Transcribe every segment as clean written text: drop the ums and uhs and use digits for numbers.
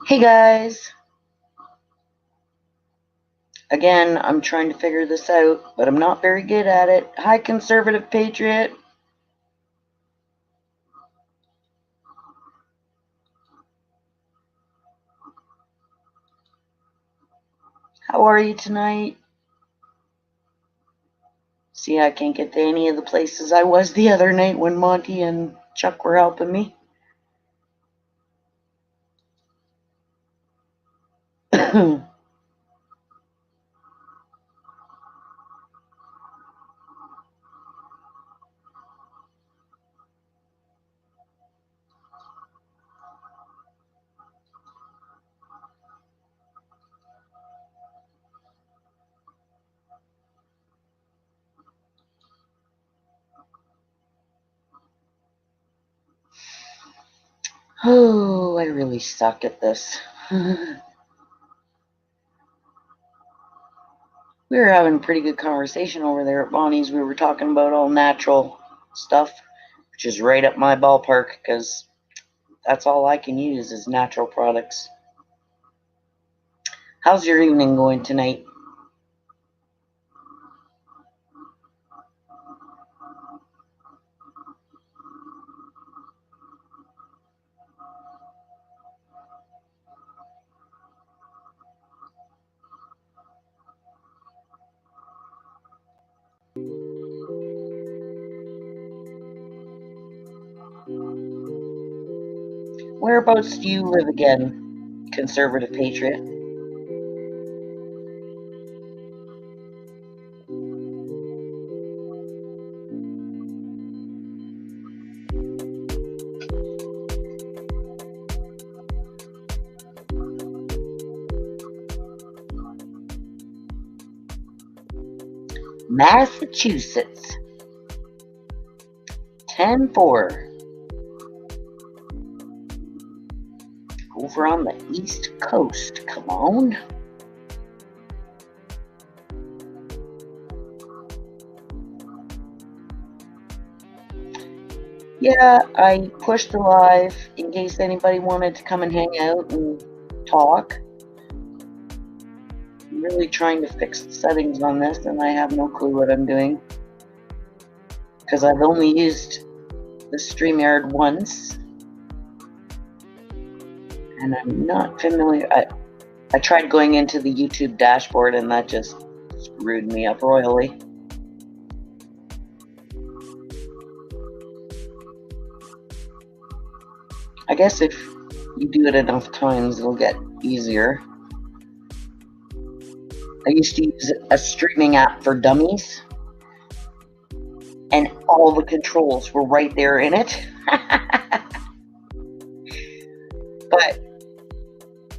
Hey guys, again, I'm trying to figure this out, but I'm not very good at it. Hi, conservative patriot. How are you tonight? See, I can't get to any of the places I was the other night when Monty and Chuck were helping me. Oh, I really suck at this. We were having a pretty good conversation over there at Bonnie's. We were talking about all natural stuff, which is right up my ballpark because that's all I can use is natural products. How's your evening going tonight? Whereabouts do you live again, conservative patriot? Massachusetts. 10-4. Over on the East Coast. Come on. Yeah, I pushed the live in case anybody wanted to come and hang out and talk. I'm really trying to fix the settings on this, and I have no clue what I'm doing. Because I've only used the StreamYard once. And I'm not familiar. I tried going into the YouTube dashboard, and that just screwed me up royally. I guess if you do it enough times, it'll get easier. I used to use a streaming app for dummies, and all the controls were right there in it. But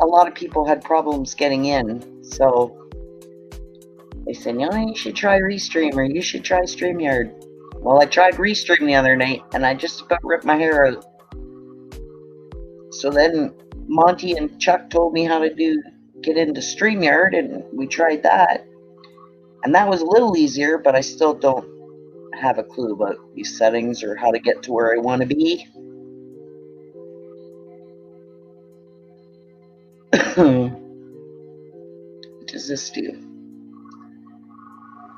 a lot of people had problems getting in, so they said, you should try Restream, or you should try StreamYard. Well, I tried Restream the other night, and I just about ripped my hair out. So then Monty and Chuck told me how to get into StreamYard, and we tried that. And that was a little easier, but I still don't have a clue about these settings or how to get to where I want to be. What does this do?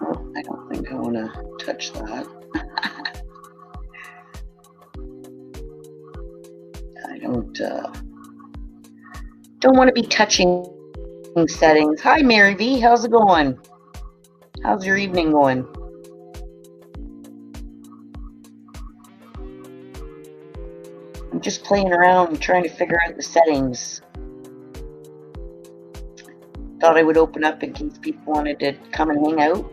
Oh, I don't think I want to touch that. I don't want to be touching settings. Hi, Mary V. How's it going? How's your evening going? I'm just playing around and trying to figure out the settings. Thought I would open up in case people wanted to come and hang out.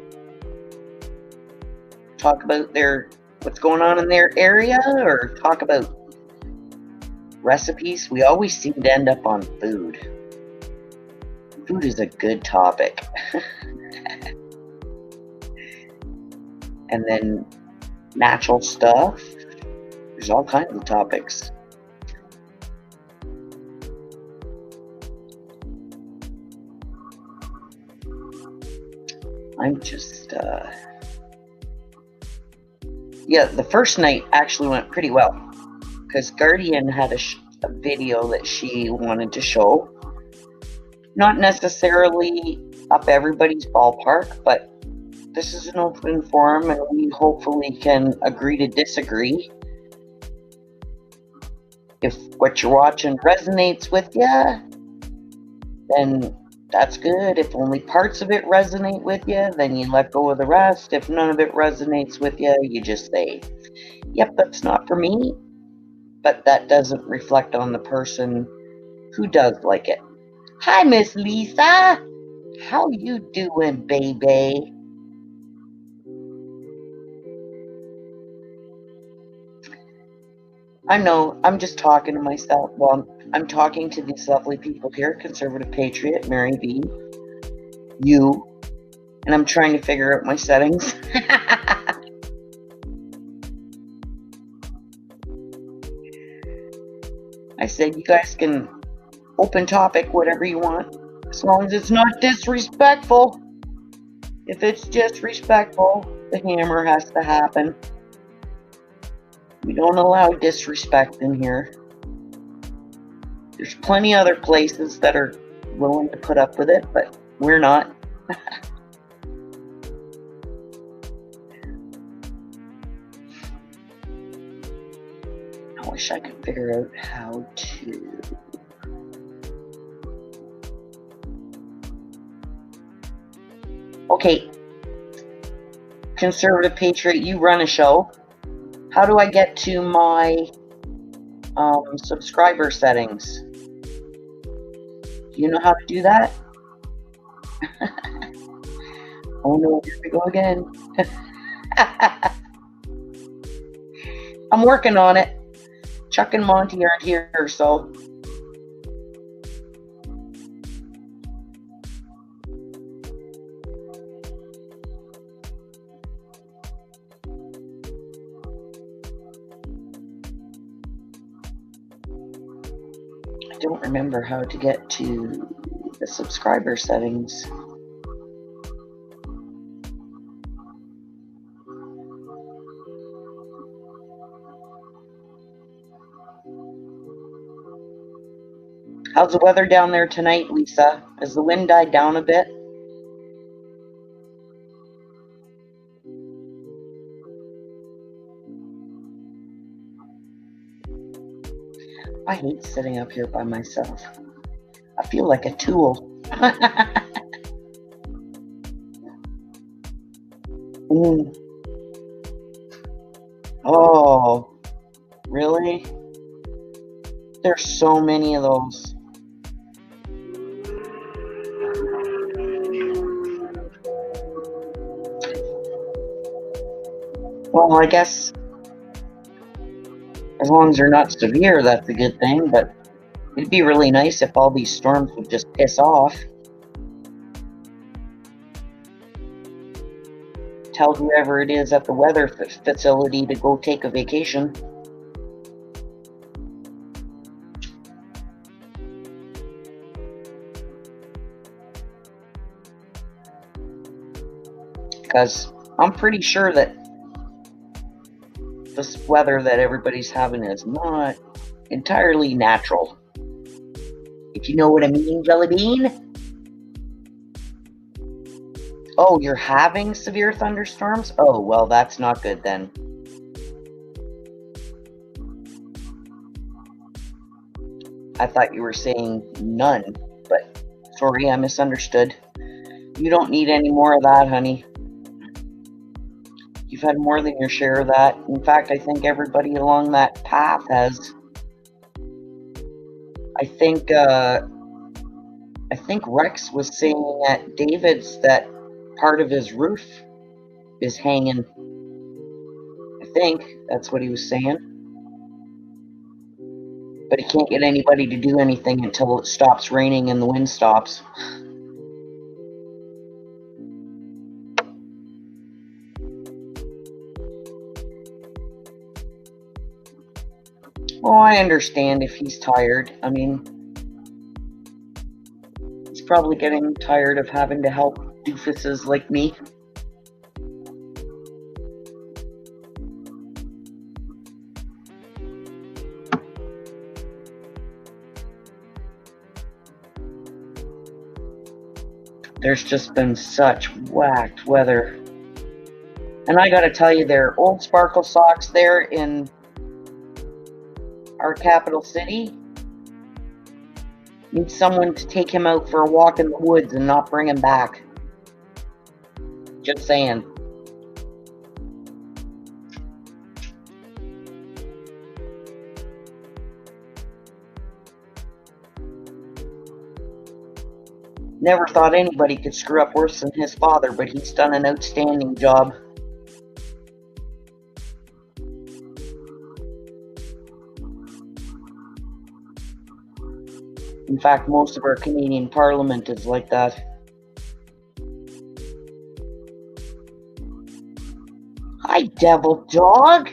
Talk about what's going on in their area, or talk about recipes. We always seem to end up on food. Food is a good topic. And then natural stuff. There's all kinds of topics. I'm just, yeah, the first night actually went pretty well because Guardian had a video that she wanted to show. Not necessarily up everybody's ballpark, but this is an open forum and we hopefully can agree to disagree. If what you're watching resonates with you, then that's good. If only parts of it resonate with you, then you let go of the rest. If none of it resonates with you, you just say, yep, that's not for me. But that doesn't reflect on the person who does like it. Hi, Miss Lisa. How you doing, baby? I know, I'm just talking to myself. Well, I'm talking to these lovely people here, Conservative Patriot, Mary B, you, and I'm trying to figure out my settings. I said you guys can open topic, whatever you want, as long as it's not disrespectful. If it's disrespectful, the hammer has to happen. We don't allow disrespect in here. There's plenty other places that are willing to put up with it, but we're not. I wish I could figure out how to. Okay, Conservative Patriot, you run a show. How do I get to my subscriber settings? Do you know how to do that? Oh no, here we go again. I'm working on it. Chuck and Monty aren't here, so. I don't remember how to get to the subscriber settings. How's the weather down there tonight, Lisa? Has the wind died down a bit? I hate sitting up here by myself. I feel like a tool. Oh, really? There's so many of those. Well, I guess as long as they're not severe, that's a good thing, but it'd be really nice if all these storms would just piss off. Tell whoever it is at the weather facility to go take a vacation. Because I'm pretty sure that this weather that everybody's having is not entirely natural. If you know what I mean, Jelly Bean? Oh, you're having severe thunderstorms? Oh, well, that's not good then. I thought you were saying none, but sorry, I misunderstood. You don't need any more of that, honey. You've had more than your share of that. In fact, I think everybody along that path has. I think Rex was saying at David's that part of his roof is hanging. I think that's what he was saying. But he can't get anybody to do anything until it stops raining and the wind stops. Well, I understand if he's tired. I mean, he's probably getting tired of having to help doofuses like me. There's just been such whacked weather. And I gotta tell you, their old sparkle socks there in our capital city need someone to take him out for a walk in the woods and not bring him back. Just saying. Never thought anybody could screw up worse than his father, but he's done an outstanding job. In fact, most of our Canadian Parliament is like that. Hi, devil dog.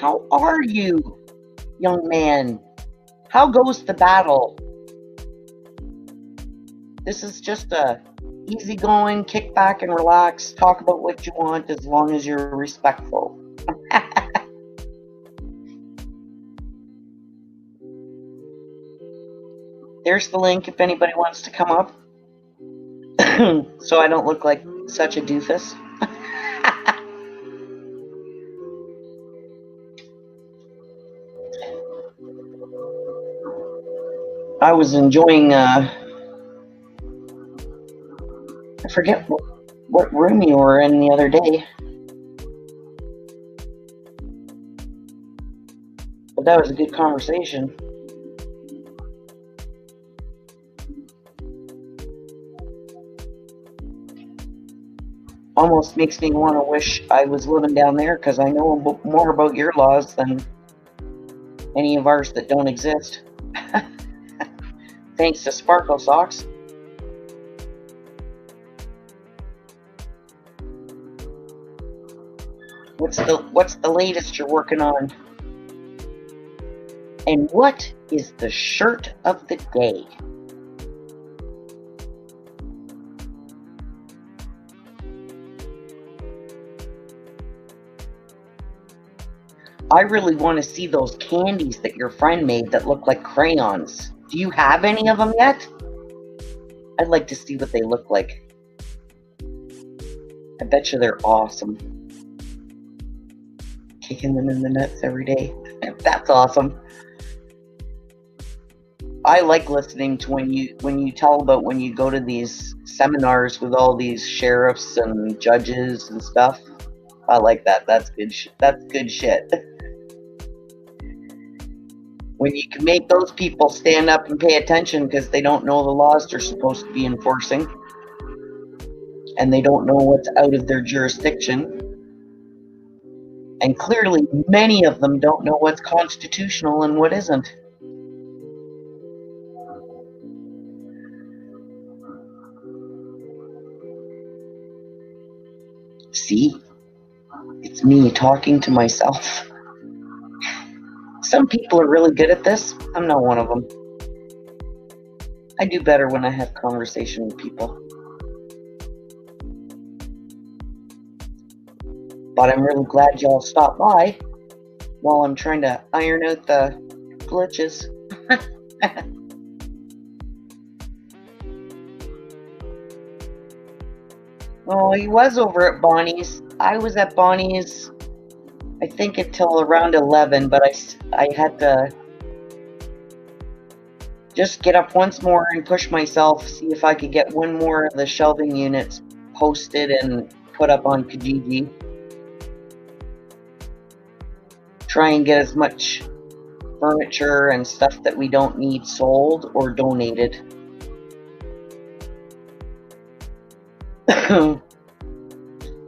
How are you, young man? How goes the battle? This is just a easygoing, kick back and relax, talk about what you want as long as you're respectful. There's the link if anybody wants to come up. So I don't look like such a doofus. I was enjoying, I forget what room you were in the other day. But that was a good conversation. Almost makes me want to wish I was living down there because I know more about your laws than any of ours that don't exist. Thanks to Sparkle Socks. What's the latest you're working on? And what is the shirt of the day? I really want to see those candies that your friend made that look like crayons. Do you have any of them yet? I'd like to see what they look like. I bet you they're awesome. Kicking them in the nuts every day. That's awesome. I like listening to when you tell about when you go to these seminars with all these sheriffs and judges and stuff. I like that. That's good. That's good shit. When you can make those people stand up and pay attention because they don't know the laws they're supposed to be enforcing, and they don't know what's out of their jurisdiction. And clearly, many of them don't know what's constitutional and what isn't. See? It's me talking to myself. Some people are really good at this. I'm not one of them. I do better when I have conversation with people. But I'm really glad y'all stopped by while I'm trying to iron out the glitches. Oh, he was over at Bonnie's. I was at Bonnie's, I think, until around 11, but I had to just get up once more and push myself, see if I could get one more of the shelving units posted and put up on Kijiji. Try and get as much furniture and stuff that we don't need sold or donated.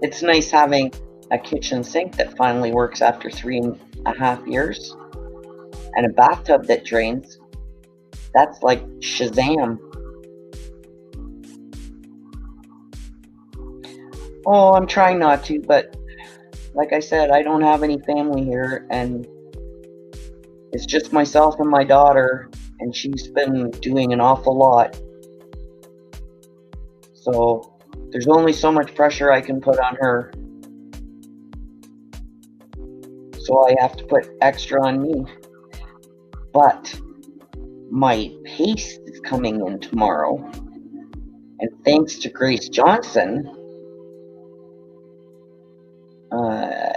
It's nice having a kitchen sink that finally works after 3.5 years, and a bathtub that drains. That's like Shazam. Oh, I'm trying not to, but like I said, I don't have any family here, and it's just myself and my daughter, and she's been doing an awful lot. So there's only so much pressure I can put on her. So I have to put extra on me. But my paste is coming in tomorrow, And thanks to Grace Johnson,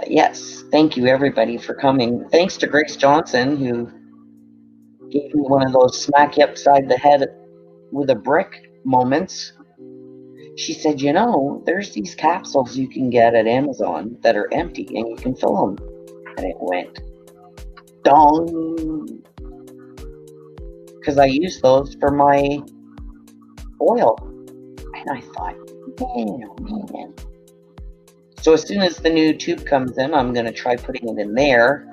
yes, thank you everybody for coming. Thanks to Grace Johnson, who gave me one of those smack you upside the head with a brick moments. She said, you know, there's these capsules you can get at Amazon that are empty and you can fill them. And it went dong. Because I use those for my oil. And I thought, man, oh man. So as soon as the new tube comes in, I'm going to try putting it in there.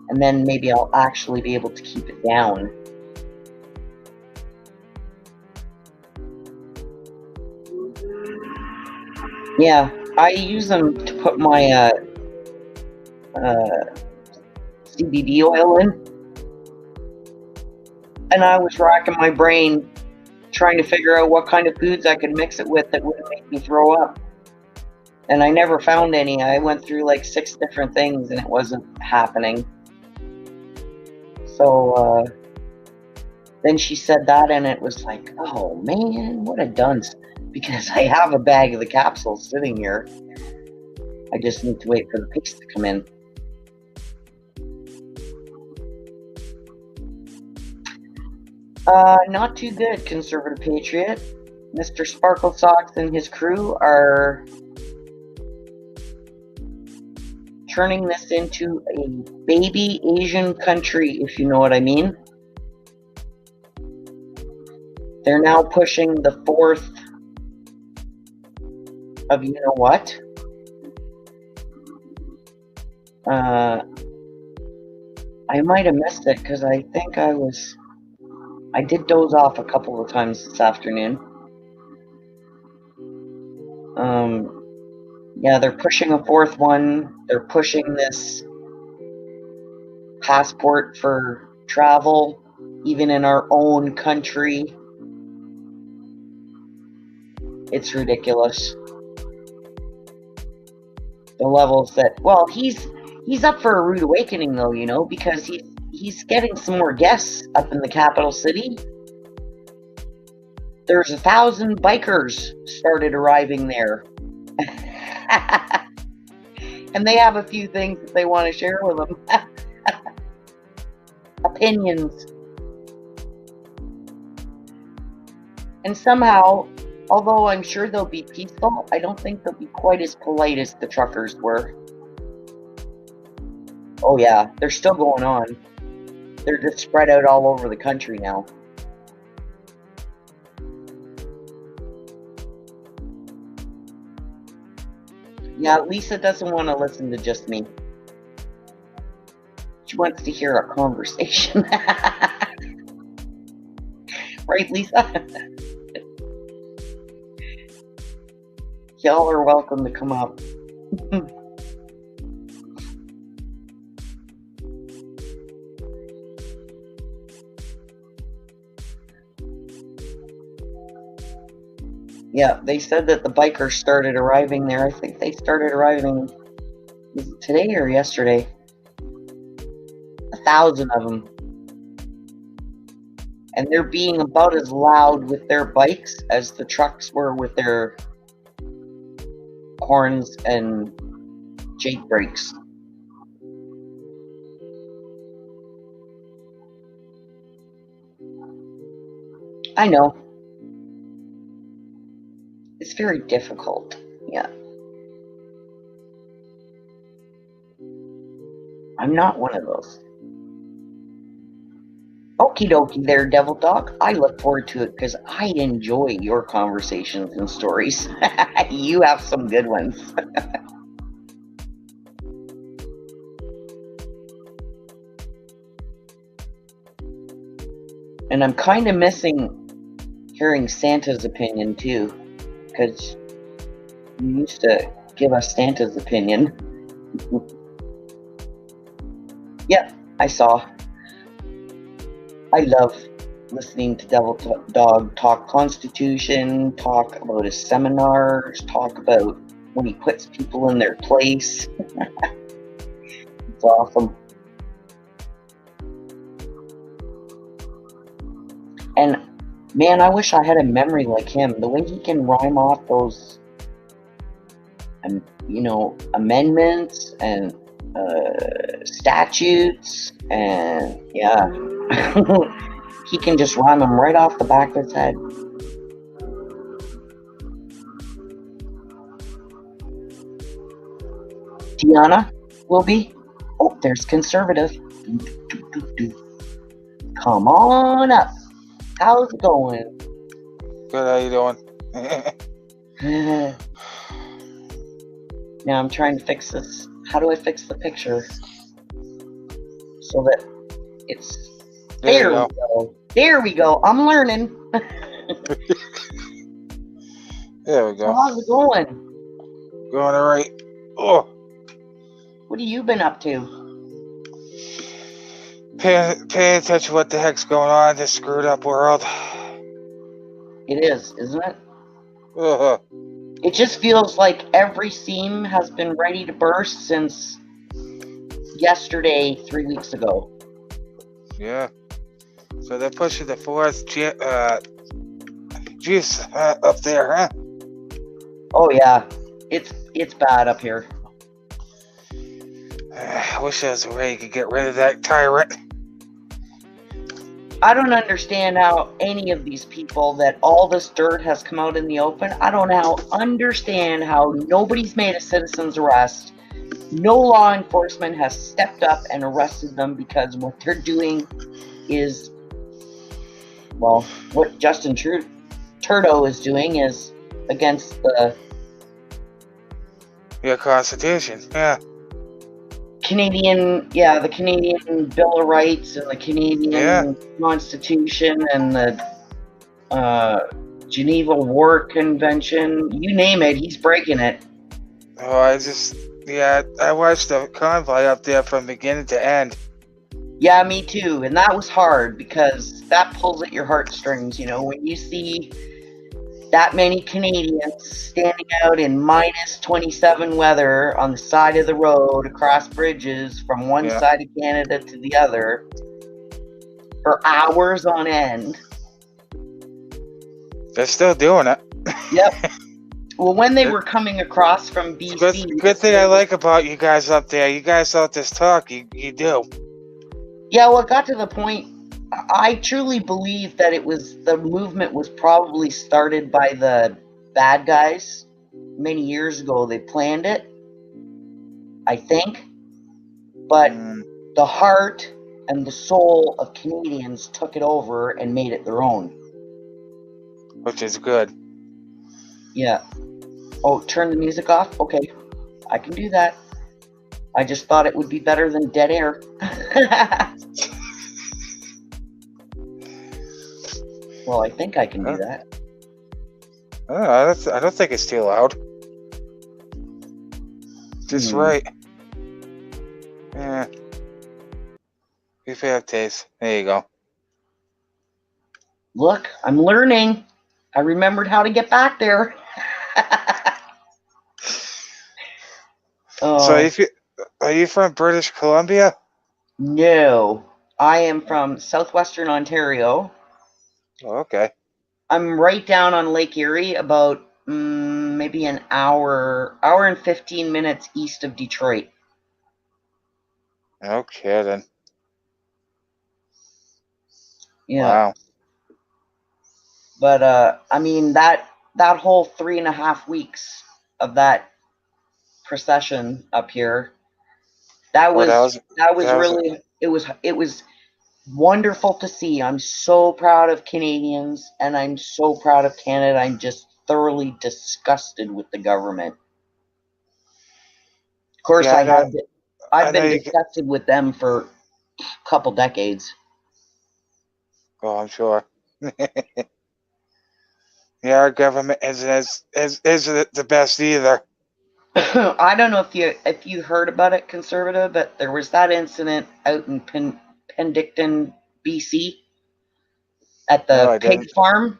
And then maybe I'll actually be able to keep it down. Yeah, I use them to put my CBD oil in. And I was racking my brain trying to figure out what kind of foods I could mix it with that wouldn't make me throw up. And I never found any. I went through like 6 different things and it wasn't happening. So then she said that and it was like, oh man, what a dunce. Because I have a bag of the capsules sitting here. I just need to wait for the paste to come in. Not too good, Conservative Patriot. Mr. Sparkle Socks and his crew are turning this into a baby Asian country, if you know what I mean. They're now pushing the 4th of you know what. I might have missed it because I think I did doze off a couple of times this afternoon. Yeah, they're pushing a 4th one. They're pushing this passport for travel, even in our own country. It's ridiculous. The levels that, well, he's up for a rude awakening though, you know, because he's getting some more guests up in the capital city. There's 1,000 bikers started arriving there. And they have a few things that they want to share with them. Opinions. And somehow, although I'm sure they'll be peaceful, I don't think they'll be quite as polite as the truckers were. Oh yeah, they're still going on. They're just spread out all over the country now. Yeah, Lisa doesn't want to listen to just me. She wants to hear a conversation. Right, Lisa? Y'all are welcome to come up. Yeah, they said that the bikers started arriving there. I think they started arriving, was it today or yesterday? 1,000 of them. And they're being about as loud with their bikes as the trucks were with their horns and jake brakes. I know. It's very difficult. Yeah. I'm not one of those. Okie dokie there, Devil Dog. I look forward to it because I enjoy your conversations and stories. You have some good ones. And I'm kind of missing hearing Santa's opinion too, because you used to give us Santa's opinion. Yep, I saw. I love listening to Devil Dog talk Constitution, talk about his seminars, talk about when he puts people in their place. It's awesome. And Man, I wish I had a memory like him. The way he can rhyme off those, amendments and statutes, and yeah, he can just rhyme them right off the back of his head. Deanna will be. Oh, there's conservative. Come on up. How's it going? Good, how you doing? Now I'm trying to fix this. How do I fix the picture so that it's There you we go. There we go. I'm learning. There we So go. how's it going? Going all right. Oh, What have you been up to? pay attention to what the heck's going on in this screwed up world. It is, isn't it? Uh, It just feels like every seam has been ready to burst since yesterday, 3 weeks ago. yeah. So they're pushing the fourth juice up there, huh? Oh yeah, it's bad up here. I wish there was a way you could get rid of that tyrant. I don't understand how any of these people that all this dirt has come out in the open. I don't understand how nobody's made a citizen's arrest. No law enforcement has stepped up and arrested them because what they're doing is, well, what Justin Trudeau is doing is against the Constitution, yeah. the Canadian Bill of Rights and the Canadian Constitution and the Geneva War Convention. You name it, he's breaking it. Oh, I watched the convoy up there from beginning to end. Yeah, me too. And that was hard because that pulls at your heartstrings, when you see that many Canadians standing out in minus 27 weather on the side of the road across bridges from one side of Canada to the other for hours on end. They're still doing it. Yep. Well, when they were coming across from BC... Good thing I like about you guys up there. You guys don't just talk, you do. Yeah, well, it got to the point... I truly believe that the movement was probably started by the bad guys many years ago. They planned it, I think. But the heart and the soul of Canadians took it over and made it their own. Which is good. Yeah. Oh, turn the music off? Okay, I can do that. I just thought it would be better than dead air. Well, I think I can do that. I don't think it's too loud. Just right. Yeah. If you have taste. There you go. Look, I'm learning. I remembered how to get back there. So are you from British Columbia? No. I am from southwestern Ontario. Oh, okay. I'm right down on Lake Erie, about maybe an hour and 15 minutes east of Detroit. No kidding. Yeah. Wow. But I mean that whole 3.5 weeks of that procession up here, that was really it was wonderful to see. I'm so proud of Canadians and I'm so proud of Canada. I'm just thoroughly disgusted with the government. Of course, I've been disgusted with them for a couple decades. Oh, I'm sure. Yeah, our government isn't the best either. I don't know if you heard about it, conservative, but there was that incident out in Penticton, BC, at the pig farm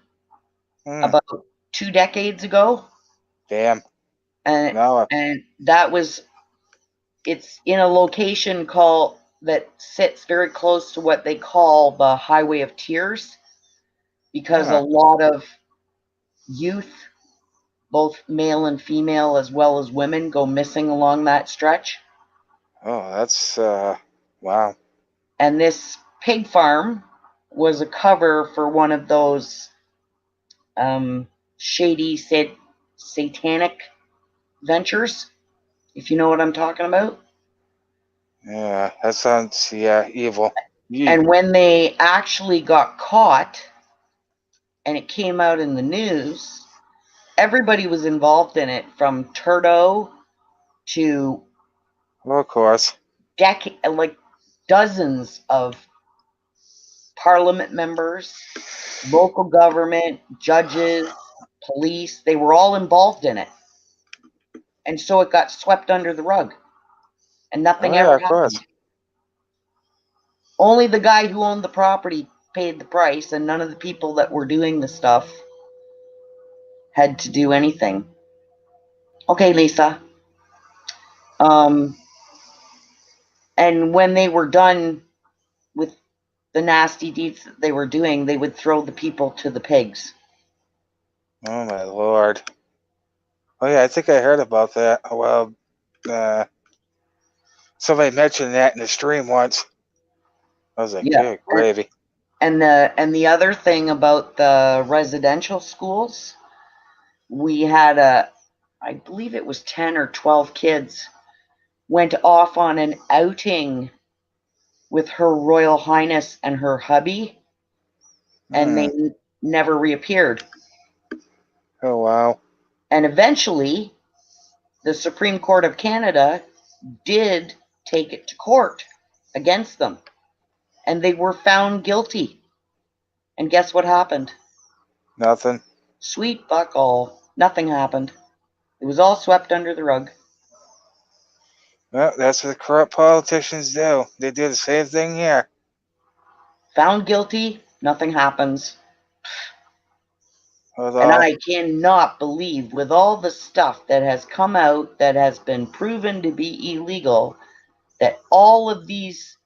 about 2 decades ago. Damn. And that was, it's in a location that sits very close to what they call the Highway of Tears. because a Huh. lot of youth, both male and female, as well as women, go missing along that stretch. Oh, that's wow. And this pig farm was a cover for one of those shady satanic ventures, if you know what I'm talking about. Yeah, that sounds evil. And when they actually got caught and it came out in the news, everybody was involved in it, from Turdo to Well, of course. like dozens of parliament members, local government, judges, police. They were all involved in it. And so it got swept under the rug and Oh nothing yeah, ever of course. happened. Only the guy who owned the property paid the price, and none of the people that were doing the stuff had to do anything. Okay, Lisa. And when they were done with the nasty deeds that they were doing, they would throw the people to the pigs. Oh my lord. Oh yeah, I think I heard about that. Well, somebody mentioned that in the stream once. I was like, Yeah. good gravy. And the other thing about the residential schools, we had I believe it was 10 or 12 kids went off on an outing with Her Royal Highness and her hubby, and they never reappeared. Oh wow. And eventually, the Supreme Court of Canada did take it to court against them, and they were found guilty. And guess what happened? Nothing. Sweet fuck all. Nothing happened. It was all swept under the rug. Well, that's what corrupt politicians do. They do the same thing here. Found guilty, nothing happens. And Although, I cannot believe, with all the stuff that has come out that has been proven to be illegal, that all of these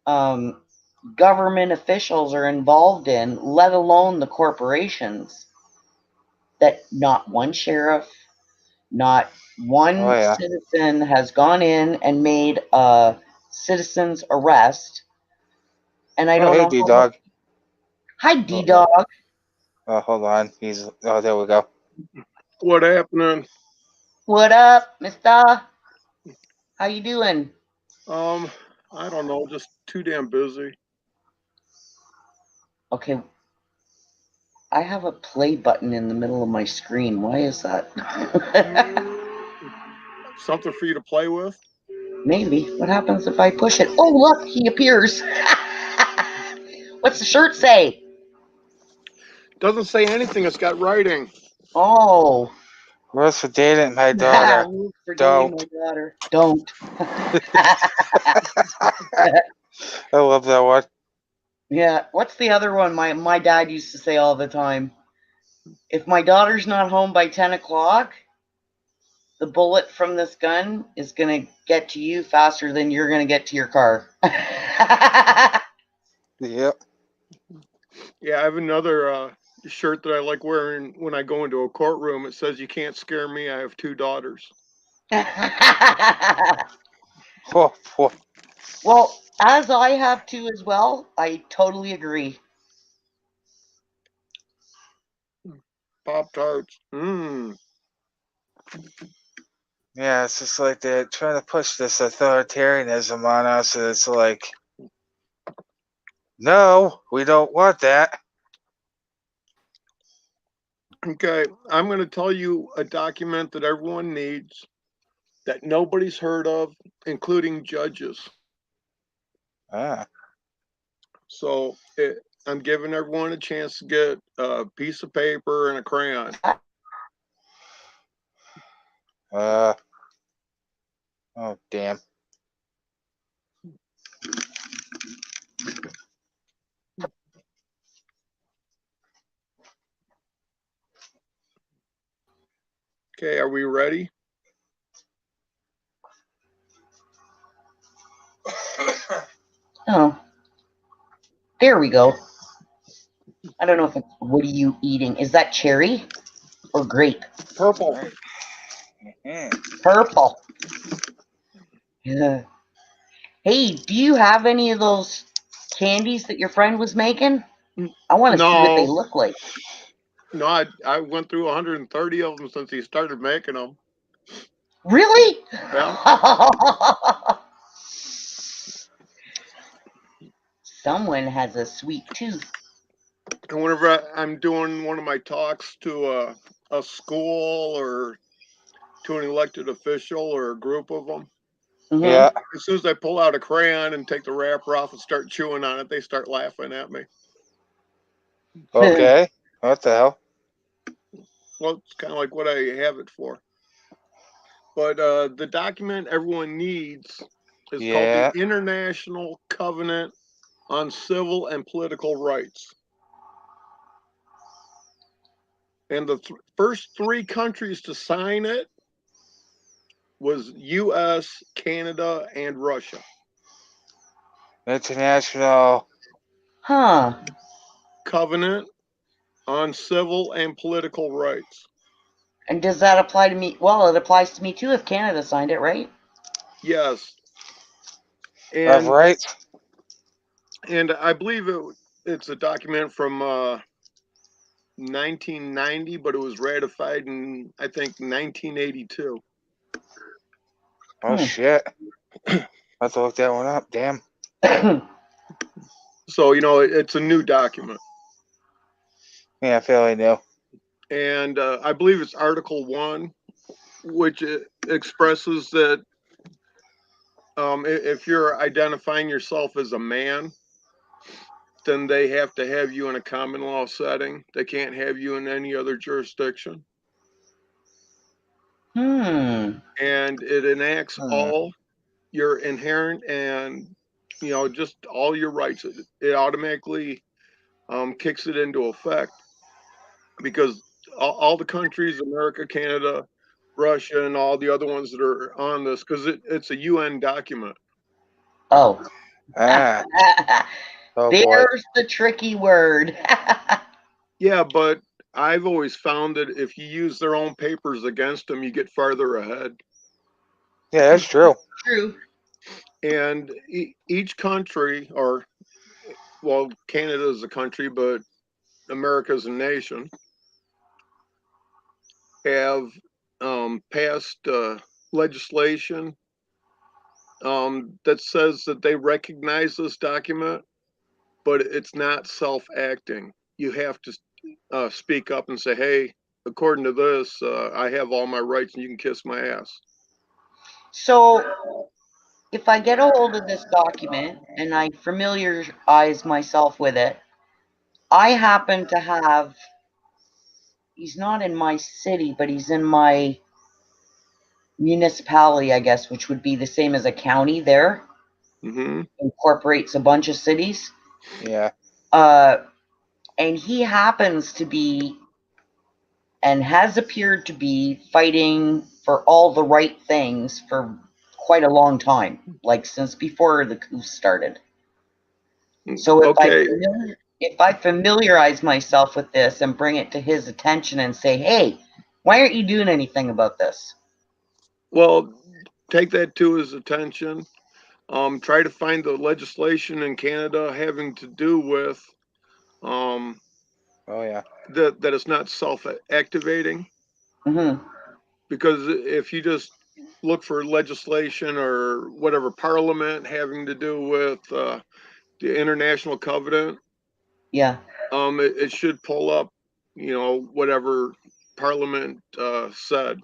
government officials are involved in, let alone the corporations, that not one sheriff, not oh one yeah. citizen has gone in and made a citizen's arrest. And I Oh don't hey know D how much. Dog. Hi, D Dog. Oh hold on. Oh there we go. What happening? What up, mister? How you doing? I don't know, just too damn busy. Okay, I have a play button in the middle of my screen. Why is that? Something for you to play with? Maybe. What happens if I push it? Oh, look, he appears. What's the shirt say? Doesn't say anything, it's got writing. Oh. Where's for dating my daughter? For dating Don't. my daughter. Don't. I love that one. Yeah. What's the other one my dad used to say all the time? If my daughter's not home by 10 o'clock, the bullet from this gun is going to get to you faster than you're going to get to your car. Yep. Yeah, I have another shirt that I like wearing when I go into a courtroom. It says, "You can't scare me, I have two daughters." Oh, oh. Well, as I have to as well, I totally agree. Pop Tarts. Mmm. Yeah, it's just like they're trying to push this authoritarianism on us, and it's like, no, we don't want that. Okay, I'm going to tell you a document that everyone needs that nobody's heard of, including judges. Ah. So I'm giving everyone a chance to get a piece of paper and a crayon. Oh, damn. Okay, are we ready? Oh, there we go. I don't know if it's, what are you eating? Is that cherry or grape? Purple. Purple. Yeah. Hey, do you have any of those candies that your friend was making? I want to see what they No, look like. no, I went through 130 of them since he started making them. Really? Yeah. Someone has a sweet tooth. And whenever I'm doing one of my talks to a school or to an elected official or a group of them, Yeah. as soon as I pull out a crayon and take the wrapper off and start chewing on it, they start laughing at me. Okay. What the hell? Well, it's kind of like what I have it for. But the document everyone needs is called the Yeah. International Covenant on Civil and Political Rights. And the first three countries to sign it was U.S., Canada, and Russia. International. Huh. Covenant on Civil and Political Rights. And does that apply to me? Well, it applies to me too if Canada signed it, right? Yes. Of And rights. and I believe it's a document from 1990, but it was ratified in, I think, 1982. Oh shit. I have to look that one up. Damn. So, it's a new document. Yeah, I feel I know. And I believe it's Article 1, which expresses that if you're identifying yourself as a man, then they have to have you in a common law setting. They can't have you in any other jurisdiction. Hmm. And it enacts all your inherent and, just all your rights. It automatically kicks it into effect because all the countries, America, Canada, Russia, and all the other ones that are on this, because it's a UN document. Oh. Ah. Oh boy. There's the tricky word. Yeah, but I've always found that if you use their own papers against them, you get farther ahead. Yeah, that's true. True. And each country, or, well, Canada is a country, but America's a nation, have passed legislation that says that they recognize this document, but it's not self-acting. You have to speak up and say, "Hey, according to this, I have all my rights, and you can kiss my ass." So, if I get a hold of this document and I familiarize myself with it, I happen to have, he's not in my city, but he's in my municipality, I guess, which would be the same as a county there, Mm-hmm. incorporates a bunch of cities. Yeah. And he happens to be and has appeared to be fighting for all the right things for quite a long time, like since before the coup started. So Okay. if I familiarize myself with this and bring it to his attention and say, "Hey, why aren't you doing anything about this?" Well, take that to his attention. Try to find the legislation in Canada having to do with um, Oh yeah. that it's not self-activating. Mm-hmm. Because if you just look for legislation or whatever Parliament having to do with the International Covenant, Yeah. it should pull up, whatever Parliament said.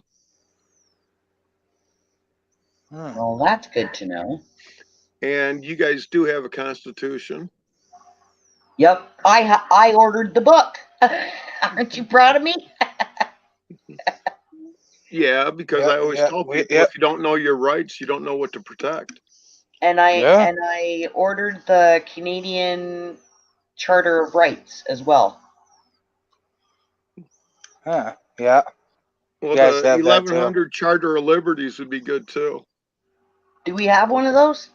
Well, that's good to know. And you guys do have a constitution. Yep, I ordered the book. Aren't you proud of me? Yeah, because I always tell people if you don't know your rights, you don't know what to protect. And I ordered the Canadian Charter of Rights as well. Huh. Yeah. Well, Guys the have that too. 1100 Charter of Liberties would be good too. Do we have one of those?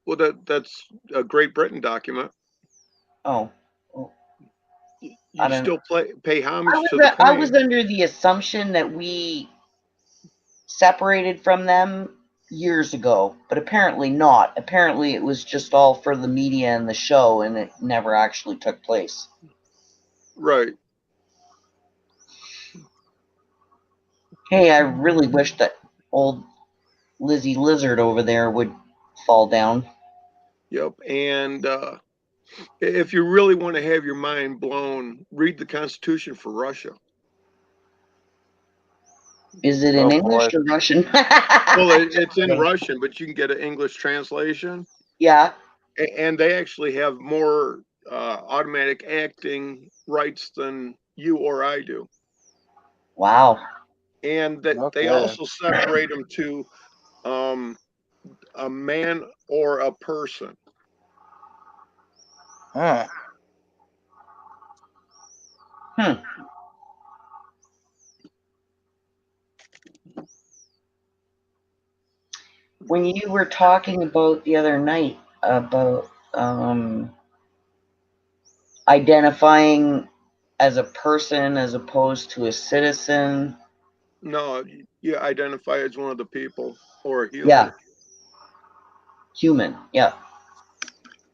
Well, that's a Great Britain document. Oh. I you don't. still pay homage to the I was claim. under the assumption that we separated from them years ago, but apparently not. Apparently, it was just all for the media and the show, and it never actually took place. Right. Hey, I really wish that old Lizzie Lizard over there would fall down. Yep. And if you really want to have your mind blown, read the Constitution for Russia. Is it in Oh, English boy. or Russian? Well, it's in Russian, but you can get an English translation. Yeah. And they actually have more automatic acting rights than you or I do. Wow. And that they Okay. also separate them to a man or a person. Huh. Hmm. When you were talking about the other night about identifying as a person as opposed to a citizen. No, you identify as one of the people or a human. Yeah, human. Yeah.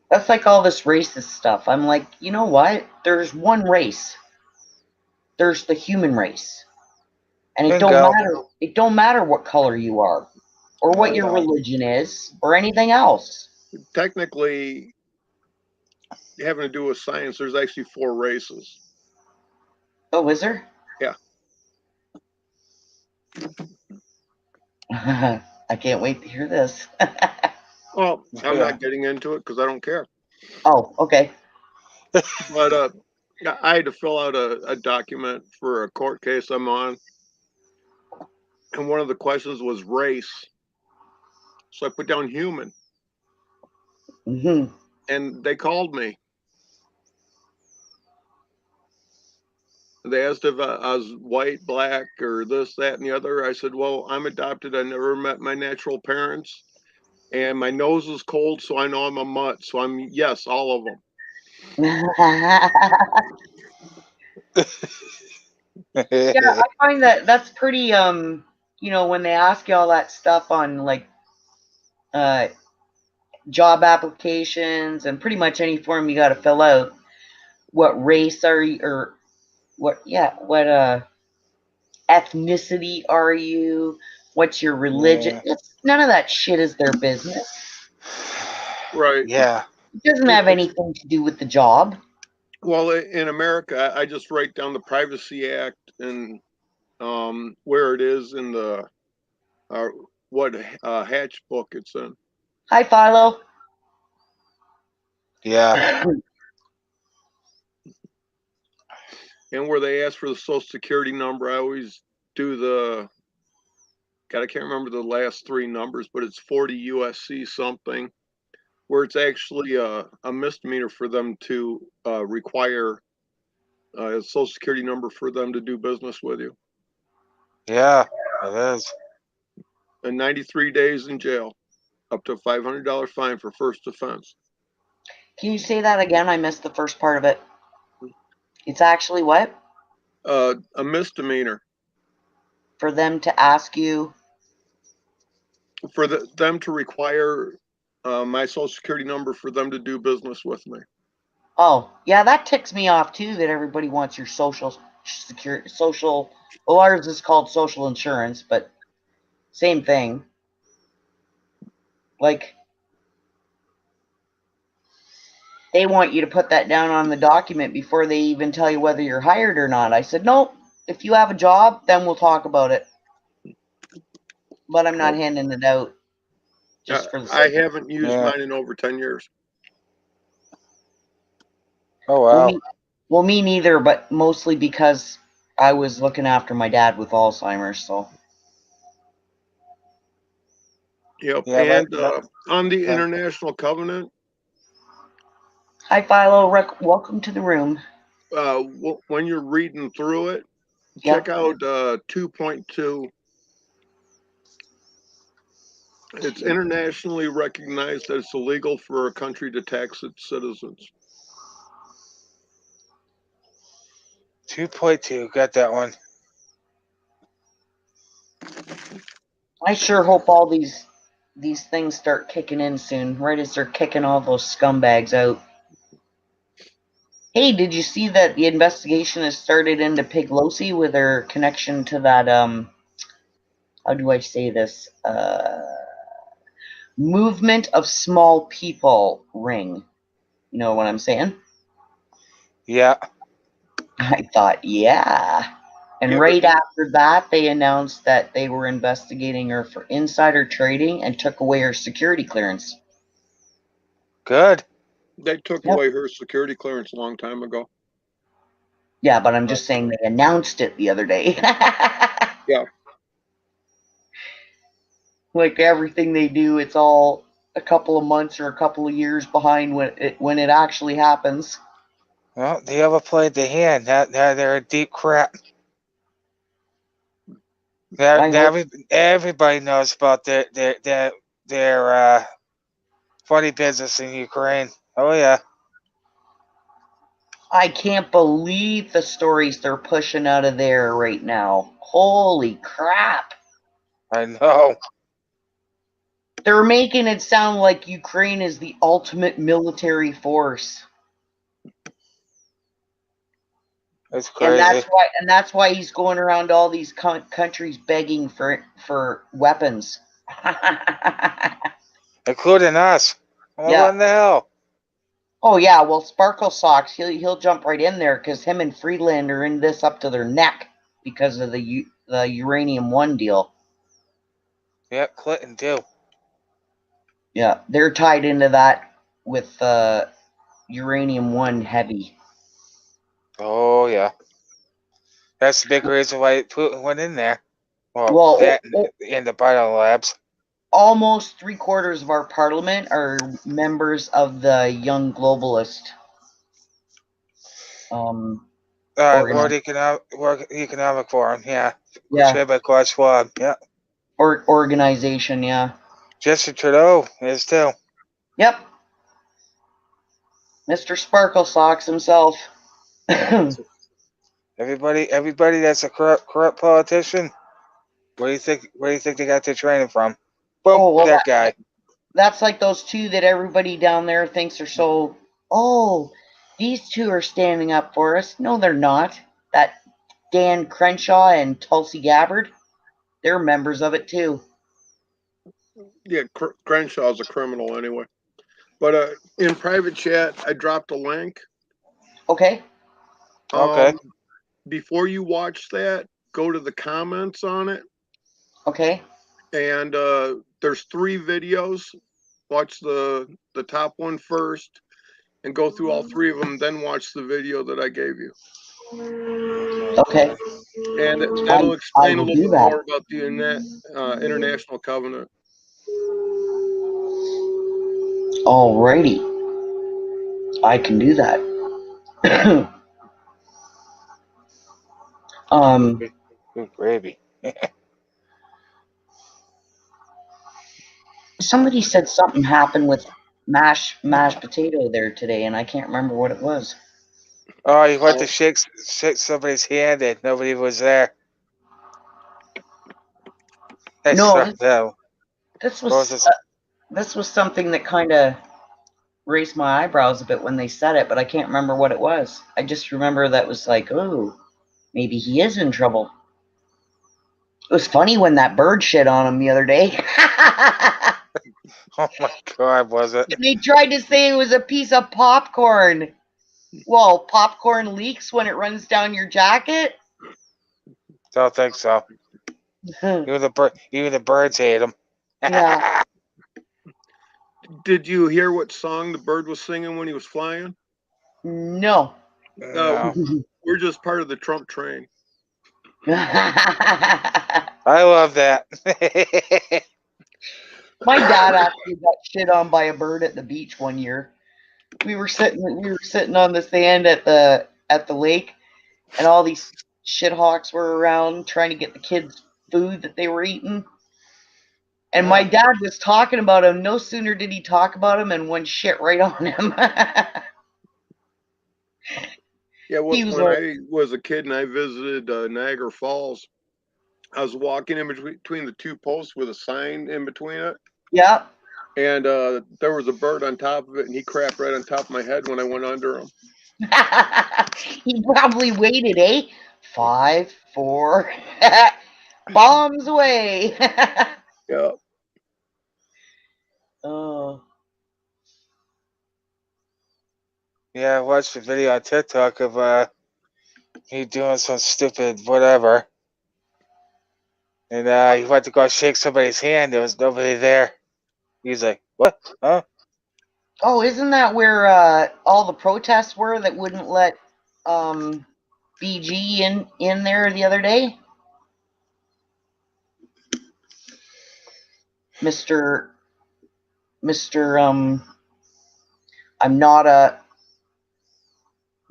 That's like all this racist stuff. I'm like, you know what? There's one race. There's the human race. And Bingo. it don't matter what color you are or No, what I your don't. religion is or anything else. Technically, having to do with science, there's actually 4 races. Oh, is there? Yeah. I can't wait to hear this. Well, I'm Yeah. not getting into it because I don't care. Oh, okay. But I had to fill out a document for a court case I'm on, and one of the questions was race. So I put down human, Hmm. and they called me. They asked if I was white, black, or this, that, and the other. I said, well, I'm adopted. I never met my natural parents. And my nose is cold, so I know I'm a mutt. So I'm, yes, all of them. Yeah, I find that that's pretty when they ask you all that stuff on like uh job applications and pretty much any form you got to fill out, what race are you, or what ethnicity are you, what's your religion. Yeah. None of that shit is their business. Right. Yeah. It doesn't have It's, anything to do with the job. well, in America, I just write down the Privacy Act and where it is in the uh, what hatch book it's in. Hi, Philo. Yeah. And where they ask for the social security number, I always do the, God, I can't remember the last 3 numbers, but it's 40 USC something, where it's actually a misdemeanor for them to require a social security number for them to do business with you. Yeah. It is. And 93 days in jail, up to a $500 fine for first offense. Can you say that again? I missed the first part of it. It's actually what? A misdemeanor For them to ask you. for them to require my social security number for them to do business with me. Oh, yeah, that ticks me off too, that everybody wants your social security, well, ours is called social insurance, but same thing. Like, they want you to put that down on the document before they even tell you whether you're hired or not. I said, nope, if you have a job, then we'll talk about it. But I'm not Nope. handing it out just for the I sake. haven't used Yeah. mine in over 10 years. Oh, Well, wow. me neither, but mostly because I was looking after my dad with Alzheimer's, so. Yep. Yeah. And on the That, International Covenant, Hi, Philo. Welcome to the room. when you're reading through it, check Yep. out 2.2. It's internationally recognized that it's illegal for a country to tax its citizens. 2.2, got that one. I sure hope all these things start kicking in soon, right as they're kicking all those scumbags out. Hey, did you see that the investigation has started into Piglosi with her connection to that how do I say this? Movement of Small People ring. You know what I'm saying? Yeah. I thought, yeah. And Yeah, right after that, they announced that they were investigating her for insider trading and took away her security clearance. Good. they took Yep. away her security clearance a long time ago. Yeah, but I'm just saying they announced it the other day. Yeah. Like everything they do, it's all a couple of months or a couple of years behind when it actually happens. Well, they overplayed the hand. Now they're in deep crap. Everybody knows about their funny business in Ukraine. Oh yeah. I can't believe the stories they're pushing out of there right now. Holy crap. I know. They're making it sound like Ukraine is the ultimate military force. It's crazy. And that's why he's going around all these countries begging for weapons. Including us. Well, Yeah. what the hell? Oh yeah, well Sparkle Socks, he'll jump right in there because him and Friedland are in this up to their neck because of the Uranium One deal. Yeah, Clinton too. Yeah, they're tied into that with Uranium One heavy. Oh yeah. That's the big reason why Putin went in there. Well, that in the bio labs. Almost 3/4 of our parliament are members of the Young Globalist World Economic Forum, yeah. Chaired by Klaus Schwab, yeah. Organization, yeah. Justin Trudeau is too. Yep. Mr. Sparkle Socks himself. Everybody that's a corrupt politician. Where do you think they got their training from? Boom, that guy. That's like those two that everybody down there thinks are so. Oh, these two are standing up for us. No, they're not. That Dan Crenshaw and Tulsi Gabbard, they're members of it too. Yeah, Crenshaw's a criminal anyway. But in private chat, I dropped a link. Okay. Okay. Before you watch that, go to the comments on it. Okay. And there's 3 videos. Watch the top one first, and go through all 3 of them. Then watch the video that I gave you. Okay. And that'll explain a little bit more about the international covenant. Alrighty. I can do that. Good gravy. Somebody said something happened with mashed potato there today, and I can't remember what it was. Oh, he went to shake somebody's hand and nobody was there. No, this was something that kind of raised my eyebrows a bit when they said it, but I can't remember what it was. I just remember that was like, oh, maybe he is in trouble. It was funny when that bird shit on him the other day. Oh my God, was it? They tried to say it was a piece of popcorn. Well, popcorn leaks when it runs down your jacket? Don't think so. Even the birds hate him. Yeah. Did you hear what song the bird was singing when he was flying? No. No. We're just part of the Trump train. I love that. My dad actually got shit on by a bird at the beach one year. We were sitting on the sand at the lake, and all these shithawks were around trying to get the kids food that they were eating. And my dad was talking about him. No sooner did he talk about him and one shit right on him. Yeah, He was when like, I was a kid and I visited Niagara Falls, I was walking in between the two posts with a sign in between it, yeah. and there was a bird on top of it, and he crapped right on top of my head when I went under him. He probably waited, eh? 5, 4, bombs away. Yeah. Oh, Yeah, I watched a video on TikTok of he doing some stupid whatever, and he went to go shake somebody's hand. There was nobody there. He's like, "What? Huh?" oh, isn't that where all the protests were that wouldn't let BG in there the other day? Mr. I'm not a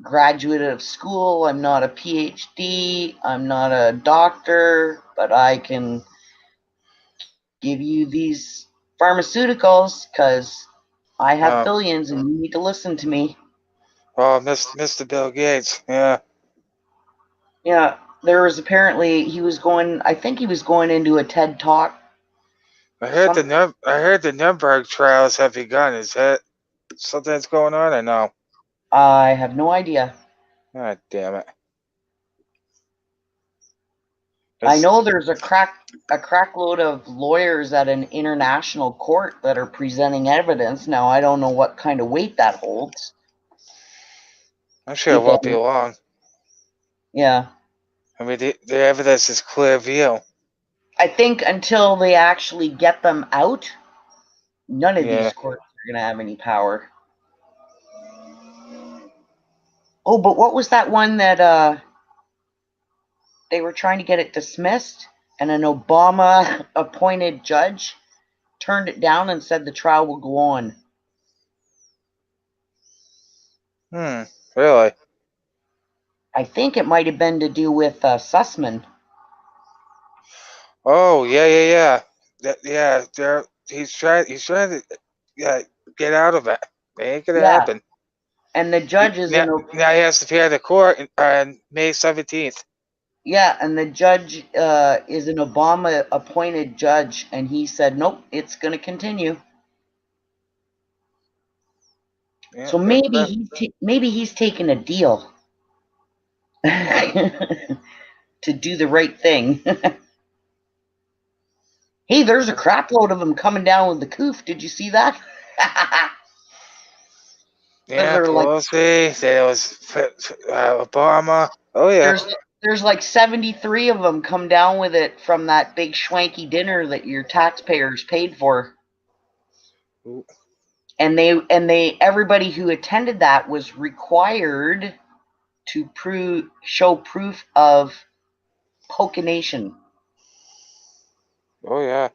graduate of school, I'm not a PhD, I'm not a doctor, but I can give you these pharmaceuticals because I have billions and you need to listen to me. Oh, Mr. Bill Gates. Yeah. Yeah, there was apparently I think he was going into a TED talk. I heard the Nuremberg trials have begun. Is that something that's going on or no? I have no idea. God damn it. I know there's a crackload of lawyers at an international court that are presenting evidence. Now I don't know what kind of weight that holds. I'm sure it If won't be any. long. Yeah. I mean, the evidence is clear view. I think until they actually get them out, none of these courts are going to have any power. Oh, but what was that one that they were trying to get it dismissed, and an Obama appointed judge turned it down and said the trial will go on? Really? I think it might have been to do with Sussman. Oh, yeah. He's trying to get out of it. It ain't gonna happen. And the judge is now he has to appear to court on May 17th. Yeah, and the judge is an Obama appointed judge, and he said, nope, it's going to continue. Yeah, So maybe he's taking a deal to do the right thing. Hey, there's a crap load of them coming down with the coof. Did you see that? yeah, Pelosi. There was Obama. Oh yeah. There's like 73 of them come down with it from that big schwanky dinner that your taxpayers paid for. Ooh. And everybody who attended that was required to show proof of Pokination. Oh yeah.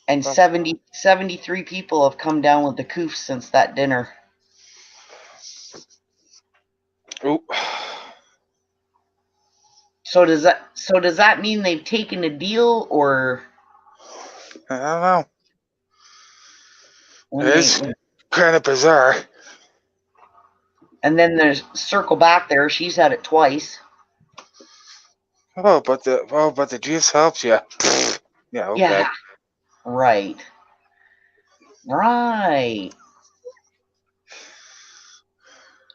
And 73 people have come down with the coof since that dinner. Ooh. So does that mean they've taken a deal, or I don't know. It's kind of bizarre. And then there's circle back there. She's had it twice. Oh, but the juice helps you. Yeah. Okay. Yeah. Right.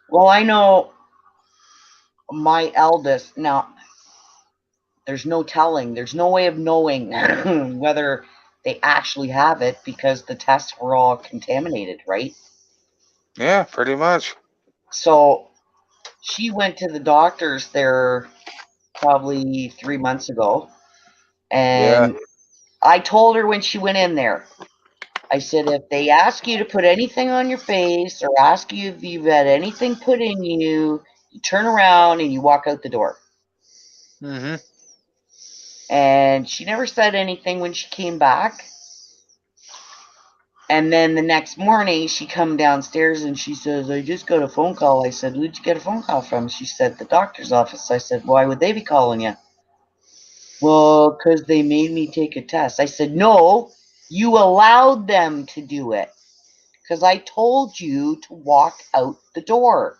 Well, I know my eldest now. There's no telling. There's no way of knowing whether they actually have it because the tests were all contaminated, right? Yeah, pretty much. So she went to the doctors there probably 3 months ago, and I told her when she went in there, I said, if they ask you to put anything on your face or ask you if you've had anything put in you, you turn around and you walk out the door. Mm-hmm. And she never said anything when she came back. And then the next morning, she come downstairs and she says, I just got a phone call. I said, who'd you get a phone call from? She said, the doctor's office. I said, why would they be calling you? Well, because they made me take a test. I said, no, you allowed them to do it. Because I told you to walk out the door.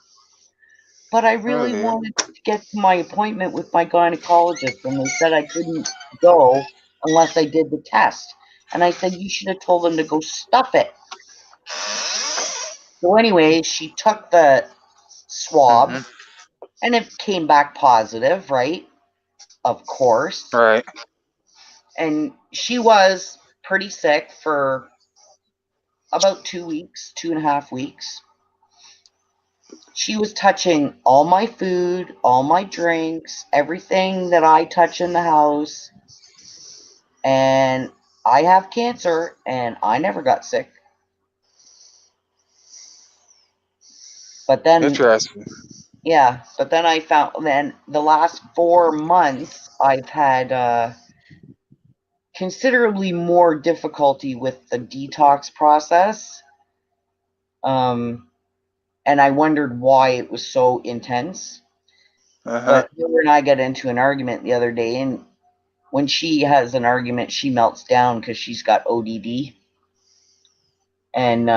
But I really yeah. wanted to get to my appointment with my gynecologist, and they said I couldn't go unless I did the test. And I said, you should have told them to go stuff it. So anyway, she took the swab, Mm-hmm. and it came back positive, right? Of course. Right. And she was pretty sick for about 2 weeks, 2.5 weeks. She was touching all my food, all my drinks, everything that I touch in the house. And I have cancer, and I never got sick. But then, Interesting. yeah, but then I found, then the last 4 months, I've had considerably more difficulty with the detox process. And I wondered why it was so intense. Uh-huh. But her and I got into an argument the other day, and when she has an argument, she melts down because she's got ODD. And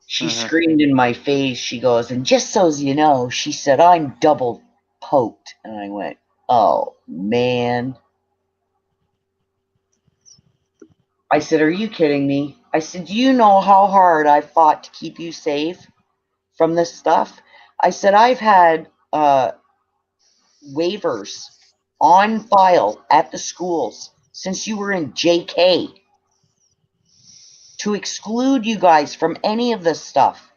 she Mm-hmm. screamed in my face. She goes, and just so you know, she said, I'm double poked. And I went, oh, man. I said, are you kidding me? I said, do you know how hard I fought to keep you safe from this stuff? I said, I've had waivers on file at the schools since you were in JK to exclude you guys from any of this stuff.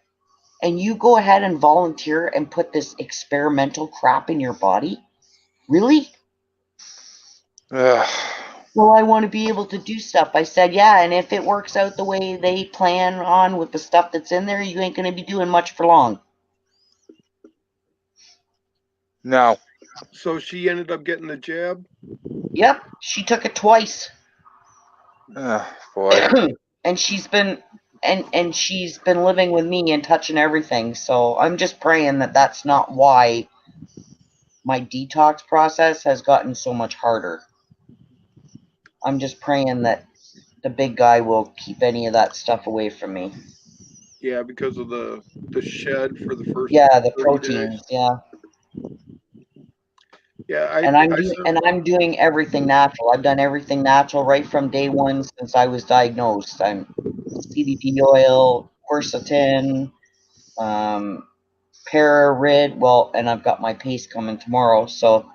And you go ahead and volunteer and put this experimental crap in your body? Really? Ugh. Well, I want to be able to do stuff. I said, yeah, and if it works out the way they plan on with the stuff that's in there, you ain't going to be doing much for long. No. So she ended up getting the jab. Yep, she took it twice. Oh, boy. And she's been living with me and touching everything. So I'm just praying that that's not why my detox process has gotten so much harder. I'm just praying that the big guy will keep any of that stuff away from me. Yeah, because of the shed for the first Yeah, the 30 days. proteins, yeah. Yeah, And I'm doing everything natural. I've done everything natural right from day one since I was diagnosed. I'm CBD oil, quercetin, Pararid. Well, and I've got my paste coming tomorrow. So,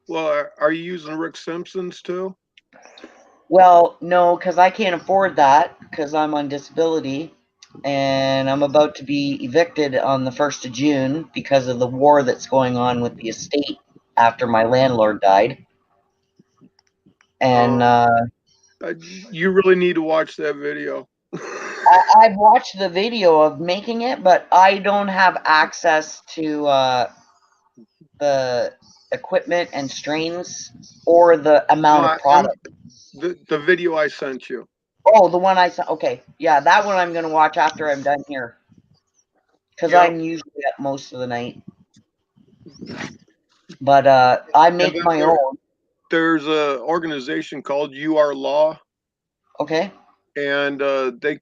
Well, are you using Rick Simpson's too? well, no, because I can't afford that because I'm on disability, and I'm about to be evicted on the 1st of June because of the war that's going on with the estate after my landlord died. And You really need to watch that video. I've watched the video of making it, but I don't have access to the equipment and strains or the amount of product. The video I sent you. Oh, the one I saw. Okay, yeah, that one I'm gonna watch after I'm done here because Yep. I'm usually up most of the night. But I make my own. There's a organization called You Are Law, Okay. and they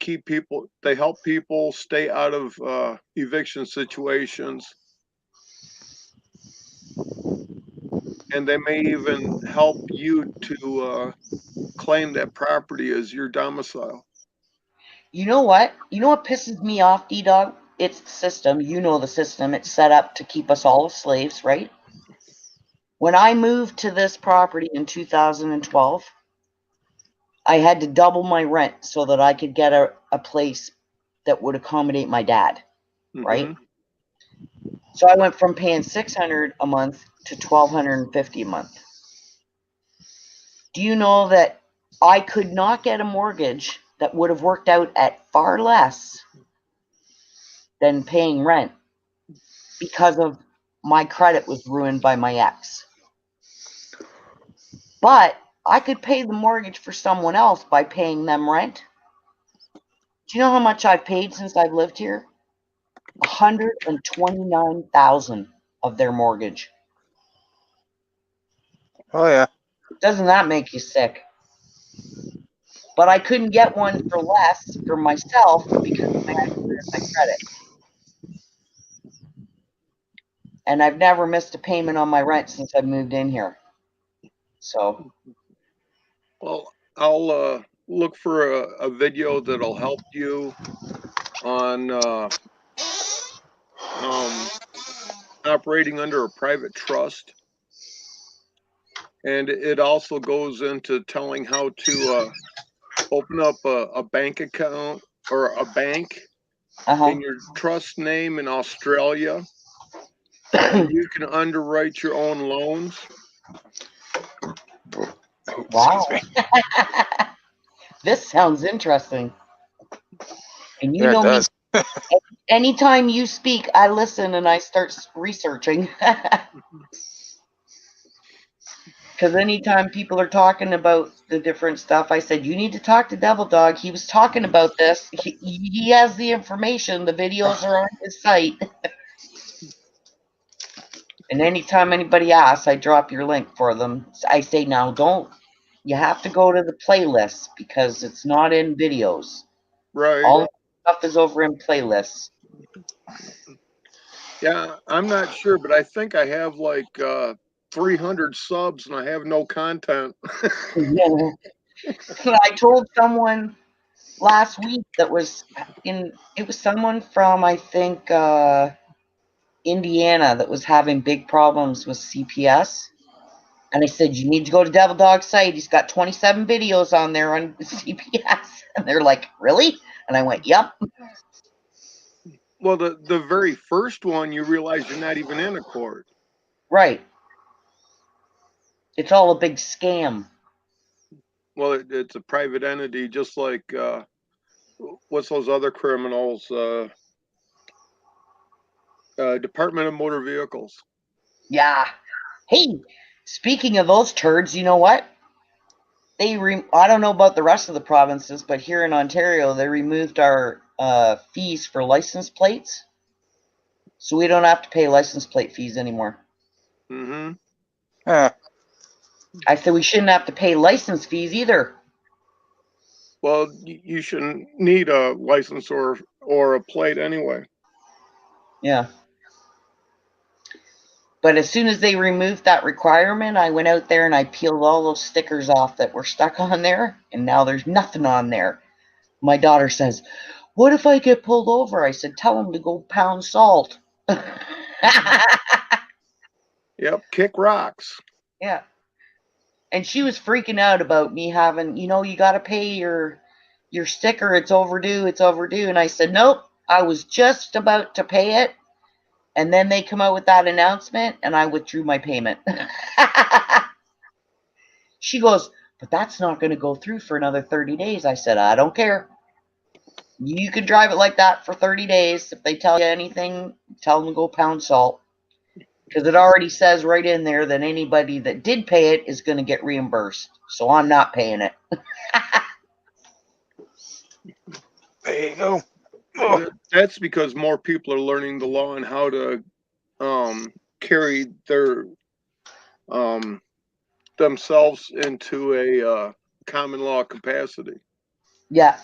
help people stay out of eviction situations, and they may even help you to claim that property as your domicile. You know what? You know what pisses me off, D-Dog? It's the system. You know the system. It's set up to keep us all as slaves, right? When I moved to this property in 2012, I had to double my rent so that I could get a place that would accommodate my dad, right? Mm-hmm. So I went from paying $600 a month to $1,250 a month. Do you know that I could not get a mortgage that would have worked out at far less than paying rent because of my credit was ruined by my ex? But I could pay the mortgage for someone else by paying them rent. Do you know how much I've paid since I've lived here? $129,000 of their mortgage. Oh, yeah. Doesn't that make you sick? But I couldn't get one for less for myself because I had to clear my credit. and I've never missed a payment on my rent since I moved in here. So, Well, I'll look for a video that'll help you on operating under a private trust, and it also goes into telling how to open up a bank account or a bank in your trust name in Australia, and you can underwrite your own loans. wow. Excuse me. This sounds interesting. And you Yeah, it know me, does. anytime you speak, I listen and I start researching. Because anytime people are talking about the different stuff, I said, you need to talk to Devil Dog. He was talking about this. He has the information. The videos are on his site. And anytime anybody asks, I drop your link for them. I say, now don't, you have to go to the playlist because it's not in videos. Right. All the stuff is over in playlists. Yeah, I'm not sure, but I think I have like 300 subs and I have no content. Yeah. I told someone last week that was it was someone from, I think, Indiana that was having big problems with CPS. And I said, you need to go to Devil Dog's site. He's got 27 videos on there on CPS. And they're like, really? And I went, yep. Well, the very first one, you realize you're not even in a court. Right. It's all a big scam. Well, it's a private entity, just like what's those other criminals? Department of Motor Vehicles. Yeah. Hey, speaking of those turds, you know what? I don't know about the rest of the provinces, but here in Ontario, they removed our fees for license plates. So we don't have to pay license plate fees anymore. Mm-hmm. I said we shouldn't have to pay license fees either. Well, you shouldn't need a license or a plate anyway. Yeah. But as soon as they removed that requirement, I went out there and I peeled all those stickers off that were stuck on there, and now there's nothing on there. My daughter says, what if I get pulled over? I said, tell them to go pound salt. Yep, kick rocks. Yeah. And she was freaking out about me having, you got to pay your sticker. It's overdue. It's overdue. And I said, nope, I was just about to pay it. And then they come out with that announcement and I withdrew my payment. She goes, but that's not going to go through for another 30 days. I said, I don't care. You can drive it like that for 30 days. If they tell you anything, tell them to go pound salt. Because it already says right in there that anybody that did pay it is going to get reimbursed. So I'm not paying it. There you go. That's because more people are learning the law and how to carry their themselves into a common law capacity. Yeah.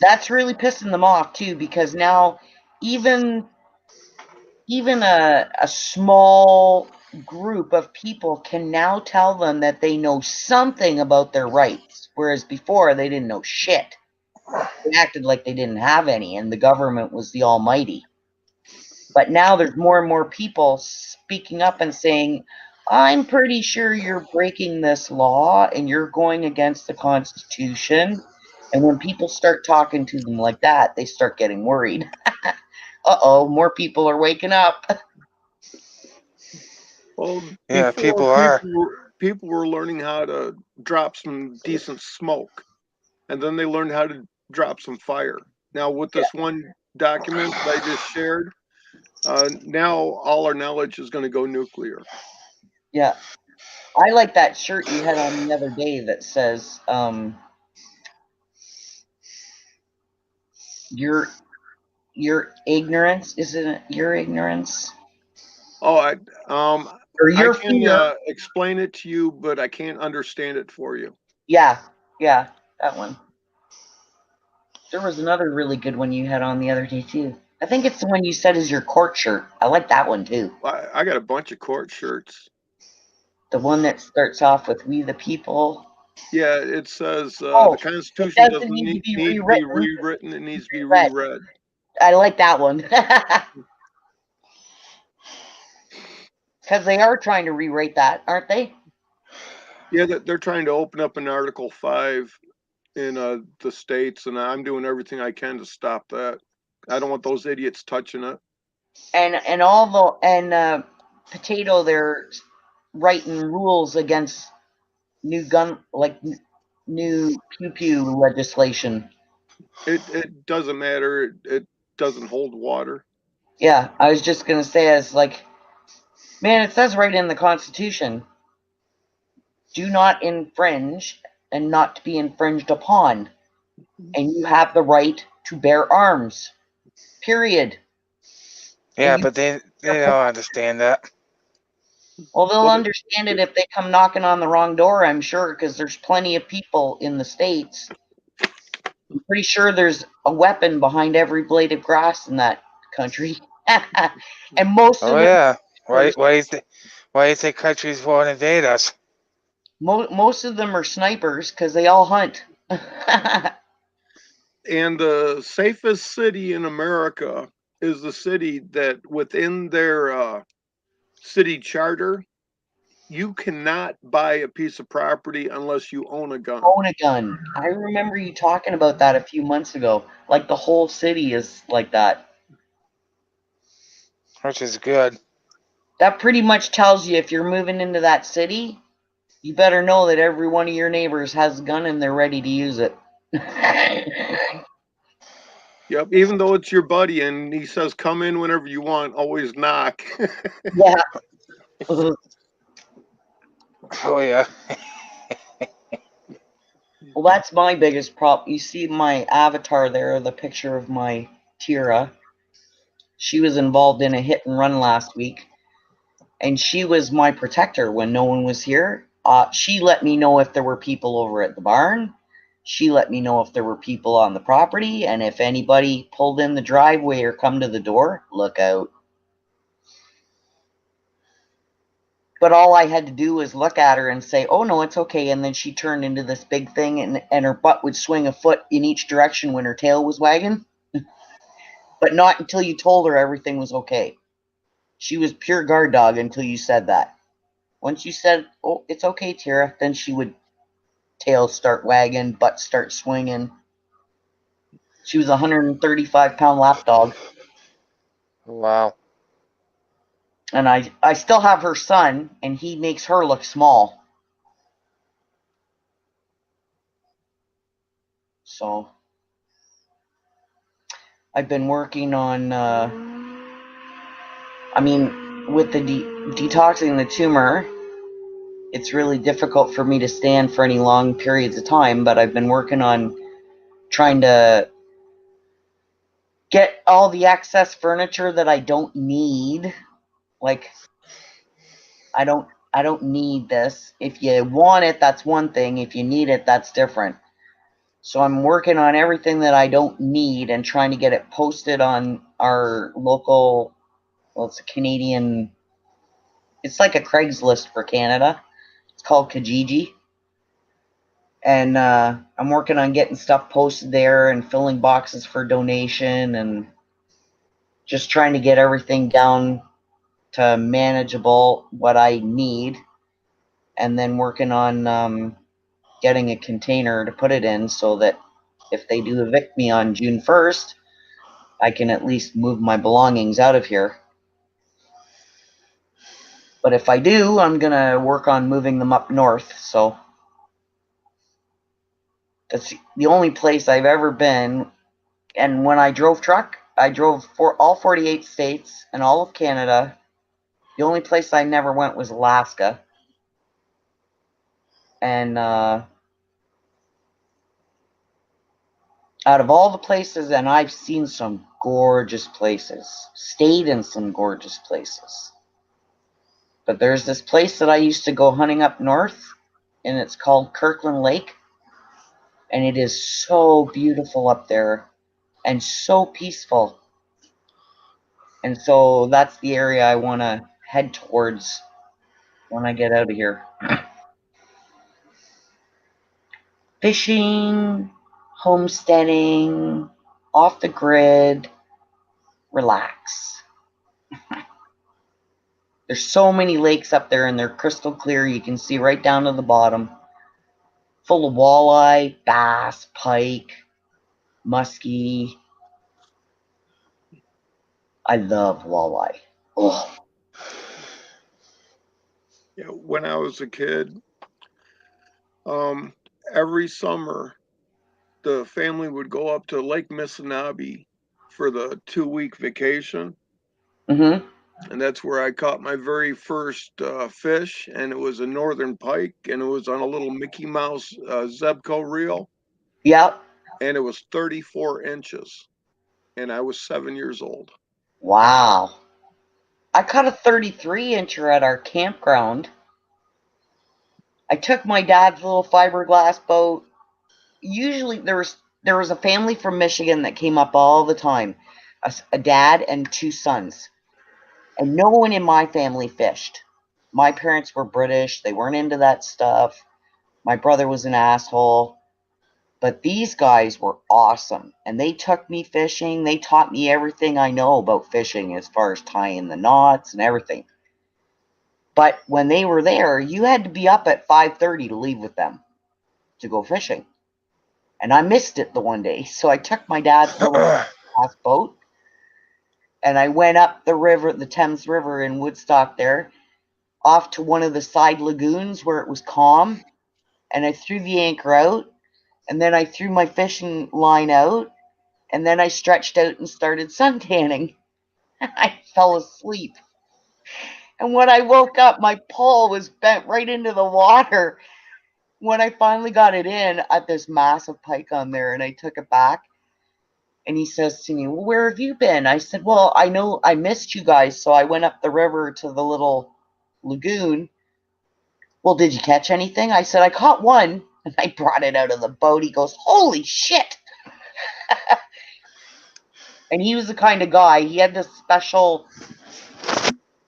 That's really pissing them off too, because now even a small group of people can now tell them that they know something about their rights, whereas before they didn't know shit. They acted like they didn't have any, and the government was the almighty. But now there's more and more people speaking up and saying, I'm pretty sure you're breaking this law and you're going against the Constitution. And when people start talking to them like that, they start getting worried. Uh-oh, more people are waking up. Well, Yeah, before people were learning how to drop some decent smoke, and then they learned how to drop some fire. Now, with this one document that I just shared, now all our knowledge is going to go nuclear. Yeah. I like that shirt you had on the other day that says, your ignorance, isn't it? Your ignorance? Oh, Or I your can fear. explain it to you, but I can't understand it for you. Yeah, that one. There was another really good one you had on the other day too. I think it's the one you said is your court shirt. I like that one too. I got a bunch of court shirts. The one that starts off with "We the People." Yeah, it says Oh, the it Constitution doesn't doesn't need to be need to be rewritten. rewritten. It needs to be Reread. reread. I like that one. Because they are trying to rewrite that, aren't they? Yeah, they're trying to open up an Article 5 in the states, and I'm doing everything I can to stop that. I don't want those idiots touching it. And all the Potato, they're writing rules against new gun, like new pew pew legislation. It doesn't matter. It doesn't hold water. Yeah, I was just gonna say, it's like, man, it says right in the Constitution, do not infringe and not to be infringed upon, and you have the right to bear arms. Period. Yeah, And you, but they don't understand that. well, they'll Well, understand it if they come knocking on the wrong door, I'm sure, because there's plenty of people in the States. I'm pretty sure there's a weapon behind every blade of grass in that country. And most Oh of them, yeah. Why do you think countries won't invade us? most of them are snipers because they all hunt. and the safest city in America is the city that within their city charter, you cannot buy a piece of property unless you own a gun. Own a gun. I remember you talking about that a few months ago. Like the whole city is like that. Which is good. That pretty much tells you if you're moving into that city, you better know that every one of your neighbors has a gun and they're ready to use it. Yep, even though it's your buddy and he says come in whenever you want, always knock. Yeah. Oh yeah. Well, that's my biggest problem. You see my avatar there, the picture of my Tira. She was involved in a hit and run last week, and she was my protector when no one was here. She let me know if there were people over at the barn. She let me know if there were people on the property, and if anybody pulled in the driveway or come to the door, look out. But all I had to do was look at her and say, "Oh no, it's okay." And then she turned into this big thing, and her butt would swing a foot in each direction when her tail was wagging. But not until you told her everything was okay. She was pure guard dog until you said that. Once you said, "Oh, it's okay, Tara," then she would tail start wagging, butt start swinging. She was a 135-pound lap dog. Wow. And I still have her son, and he makes her look small. So I've been working on, with the detoxing the tumor, it's really difficult for me to stand for any long periods of time, but I've been working on trying to get all the excess furniture that I don't need. Like, I don't need this. If you want it, that's one thing. If you need it, that's different. So I'm working on everything that I don't need and trying to get it posted on our local, well, it's a Canadian, it's like a Craigslist for Canada. It's called Kijiji. And I'm working on getting stuff posted there and filling boxes for donation and just trying to get everything down to manageable, what I need, and then working on getting a container to put it in so that if they do evict me on June 1st, I can at least move my belongings out of here. But if I do, I'm going to work on moving them up north. So that's the only place I've ever been. And when I drove truck, I drove for all 48 states and all of Canada. The only place I never went was Alaska. And out of all the places, and I've seen some gorgeous places, stayed in some gorgeous places. But there's this place that I used to go hunting up north, and it's called Kirkland Lake. And it is so beautiful up there and so peaceful. And so that's the area I want to head towards when I get out of here. Fishing, homesteading, off the grid, relax. There's so many lakes up there and they're crystal clear. You can see right down to the bottom. Full of walleye, bass, pike, muskie. I love walleye. Oh. Yeah, when I was a kid, every summer the family would go up to Lake Missinaba for the 2-week vacation. Mm-hmm. And that's where I caught my very first fish, and it was a northern pike, and it was on a little Mickey Mouse Zebco reel, Yep. and it was 34 inches, and I was 7 years old. Wow. I caught a 33 incher at our campground. I took my dad's little fiberglass boat. Usually there was a family from Michigan that came up all the time, a dad and 2 sons, and no one in my family fished. My parents were British; they weren't into that stuff. My brother was an asshole, but these guys were awesome, and they took me fishing. They taught me everything I know about fishing as far as tying the knots and everything. But when they were there, you had to be up at 5:30 to leave with them to go fishing. And I missed it the one day. So I took my dad's little glass boat and I went up the river, the Thames River in Woodstock there, off to one of the side lagoons where it was calm. And I threw the anchor out. And then I threw my fishing line out. And then I stretched out and started suntanning. I fell asleep. And when I woke up, my pole was bent right into the water. When I finally got it in at this massive pike on there and I took it back, and he says to me, well, where have you been? I said, well, I know I missed you guys, so I went up the river to the little lagoon. Well, did you catch anything? I said, I caught one, and I brought it out of the boat. He goes, holy shit. And he was the kind of guy, he had this special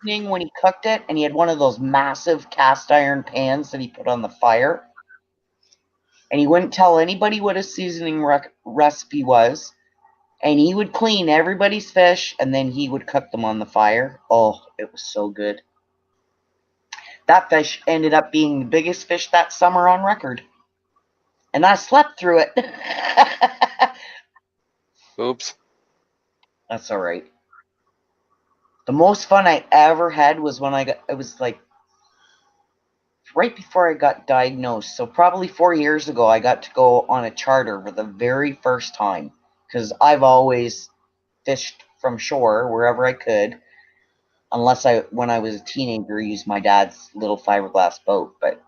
thing when he cooked it, and he had one of those massive cast iron pans that he put on the fire. And he wouldn't tell anybody what his seasoning recipe was. And he would clean everybody's fish, and then he would cook them on the fire. Oh, it was so good. That fish ended up being the biggest fish that summer on record. And I slept through it. Oops. That's all right. The most fun I ever had was when it was like right before I got diagnosed. So probably 4 years ago, I got to go on a charter for the very first time. Because I've always fished from shore wherever I could. Unless when I was a teenager, used my dad's little fiberglass boat. But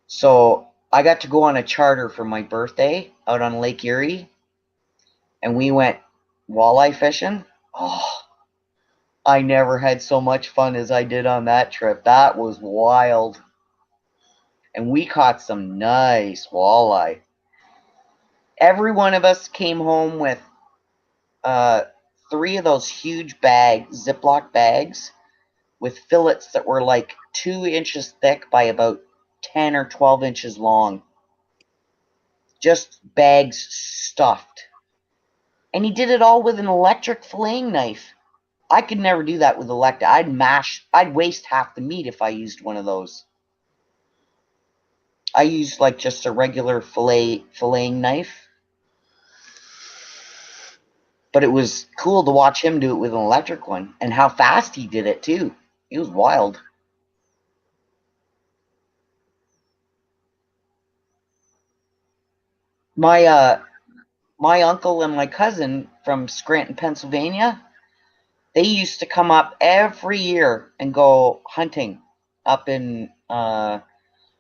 so I got to go on a charter for my birthday out on Lake Erie, and we went walleye fishing. Oh, I never had so much fun as I did on that trip. That was wild. And we caught some nice walleye. Every one of us came home with 3 of those huge Ziploc bags, with fillets that were like 2 inches thick by about 10 or 12 inches long. Just bags stuffed. And he did it all with an electric filleting knife. I could never do that with electric. I'd waste half the meat if I used one of those. I used like just a regular filleting knife. But it was cool to watch him do it with an electric one, and how fast he did it too. He was wild. My uncle and my cousin from Scranton, Pennsylvania, they used to come up every year and go hunting up in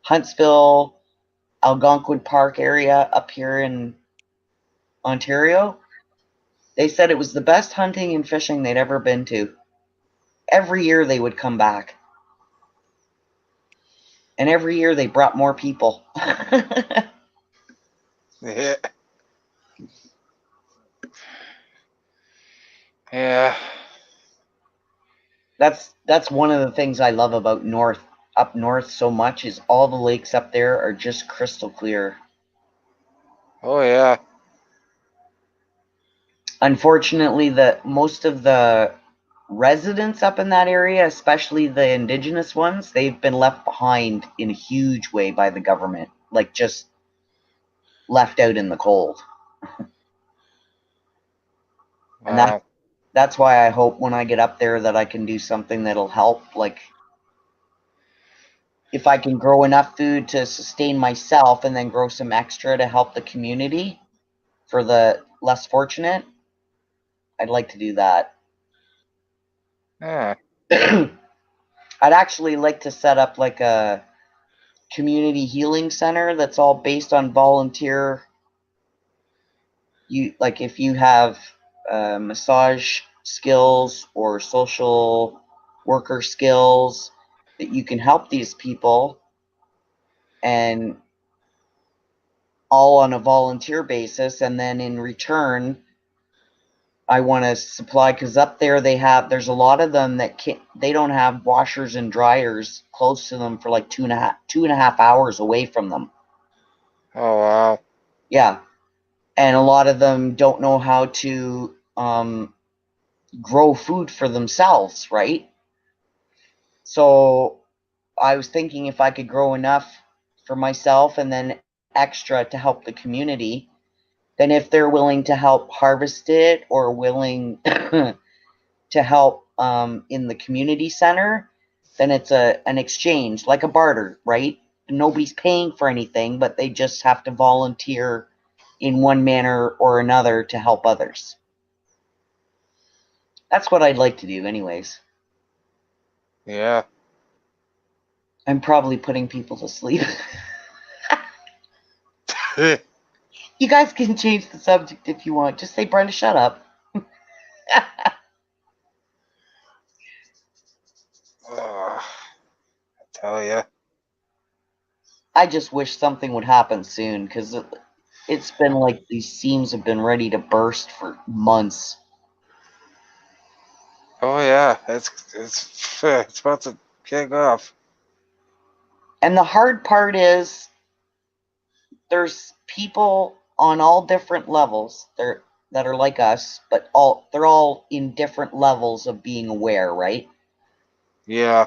Huntsville, Algonquin Park area up here in Ontario. They said it was the best hunting and fishing they'd ever been to. Every year they would come back. And every year they brought more people. Yeah. Yeah. That's one of the things I love about up north so much is all the lakes up there are just crystal clear. Oh yeah. Unfortunately, the most of the residents up in that area, especially the indigenous ones, they've been left behind in a huge way by the government, like just left out in the cold. And Wow. that's why I hope when I get up there that I can do something that'll help. Like if I can grow enough food to sustain myself and then grow some extra to help the community for the less fortunate, I'd like to do that. Yeah. I'd actually like to set up like a community healing center that's all based on volunteer. You like if you have massage skills or social worker skills that you can help these people, and all on a volunteer basis, and then in return I want to supply, because up there there's a lot of them that they don't have washers and dryers close to them for like 2.5 hours away from them. Oh wow. Yeah, and a lot of them don't know how to grow food for themselves, right? So I was thinking if I could grow enough for myself and then extra to help the community, then if they're willing to help harvest it or willing to help in the community center, then it's an exchange, like a barter, right? Nobody's paying for anything, but they just have to volunteer in one manner or another to help others. That's what I'd like to do, anyways. Yeah. I'm probably putting people to sleep. You guys can change the subject if you want. Just say, Brenda, shut up. Oh, I tell ya. I just wish something would happen soon, because it's been like these seams have been ready to burst for months. Oh yeah. It's about to kick off. And the hard part is there's people on all different levels that are like us, but they're all in different levels of being aware, right? Yeah.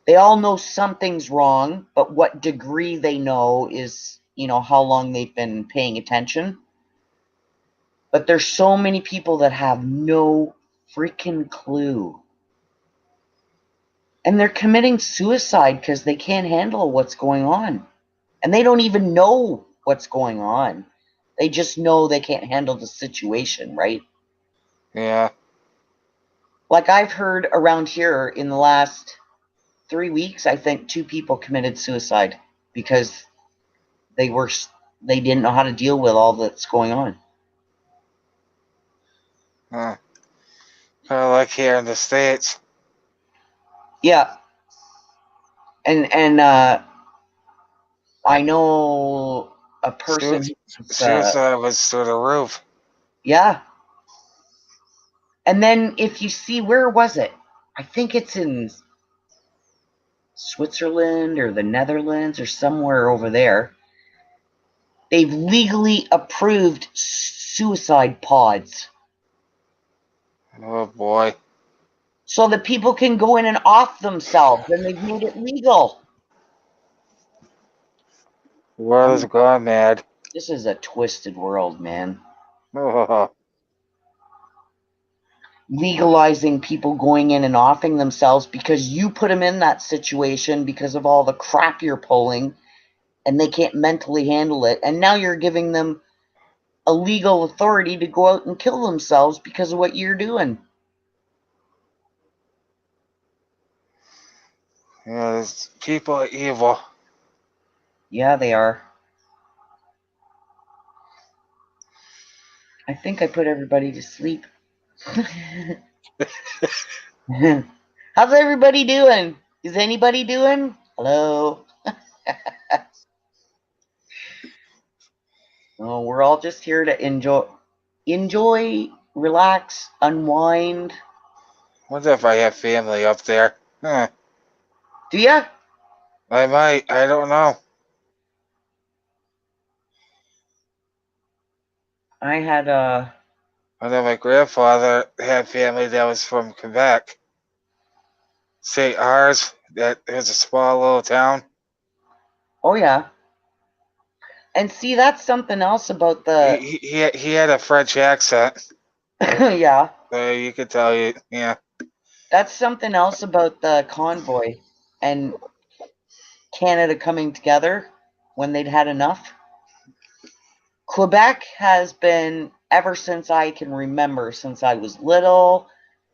They all know something's wrong, but what degree they know is, how long they've been paying attention. But there's so many people that have no freaking clue. And they're committing suicide because they can't handle what's going on. And they don't even know what's going on. They just know they can't handle the situation, right? Yeah. Like I've heard around here in the last 3 weeks, I think 2 people committed suicide because they didn't know how to deal with all that's going on. Kind of like here in the States. Yeah. And I know a person who's, Suicide was through the roof. yeah. And then if you see, where was it? I think it's in Switzerland or the Netherlands or somewhere over there. They've legally approved suicide pods. Oh boy. So that people can go in and off themselves, and they've made it legal. The world has gone mad. This is a twisted world, man. Oh, Legalizing people going in and offing themselves because you put them in that situation because of all the crap you're pulling, and they can't mentally handle it. And now you're giving them a legal authority to go out and kill themselves because of what you're doing. yeah, people are evil. Yeah, they are. I think I put everybody to sleep. How's everybody doing? Is anybody doing? Hello? Oh, we're all just here to enjoy relax, unwind. Wonder if I have family up there. Huh. Do ya? I might. I don't know. I had I know my grandfather had family that was from Quebec. St. Ours, that was a small little town. oh yeah. And see, that's something else about the He had a French accent. yeah. So you could tell yeah. That's something else about the convoy and Canada coming together when they'd had enough. Quebec has been, ever since I can remember, since I was little,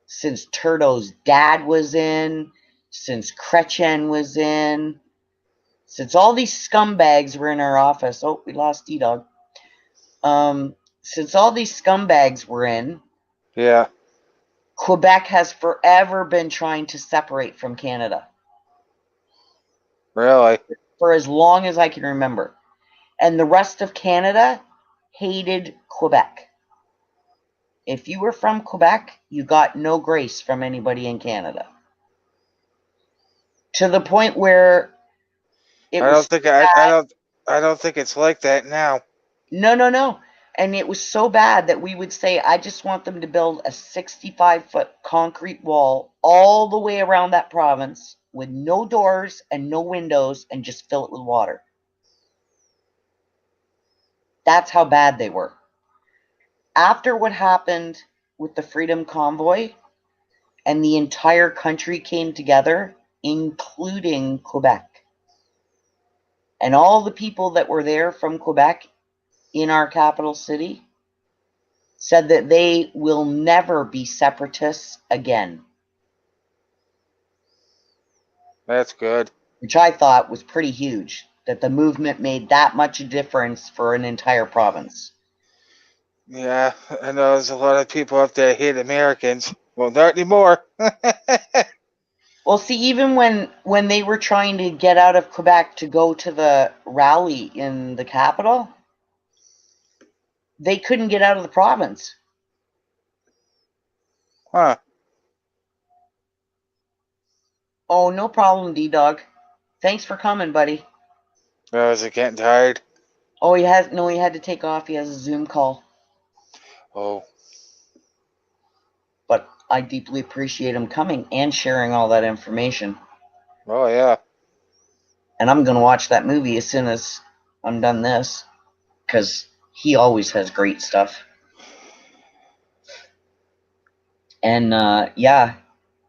since Turto's dad was in, since Chrétien was in, since all these scumbags were in our office. Oh, we lost D-Dog. Since all these scumbags were in, Yeah. Quebec has forever been trying to separate from Canada. Really? For as long as I can remember. And the rest of Canada hated Quebec. If you were from Quebec, you got no grace from anybody in Canada. To the point where it was I don't think it's like that now. no. And it was so bad that we would say, I just want them to build a 65-foot concrete wall all the way around that province with no doors and no windows and just fill it with water. That's how bad they were. After what happened with the Freedom Convoy and the entire country came together, including Quebec, and all the people that were there from Quebec in our capital city said that they will never be separatists again, That's good. which I thought was pretty huge, that the movement made that much a difference for an entire province. Yeah, I know there's a lot of people up there hate Americans. Well, not anymore. Well, see, even when they were trying to get out of Quebec to go to the rally in the capital, they couldn't get out of the province. Huh. Oh, no problem, D-Dog. Thanks for coming, buddy. Oh, is it getting tired? Oh, he had to take off. He has a Zoom call. Oh. But I deeply appreciate him coming and sharing all that information. Oh, yeah. And I'm going to watch that movie as soon as I'm done this, because he always has great stuff. And yeah,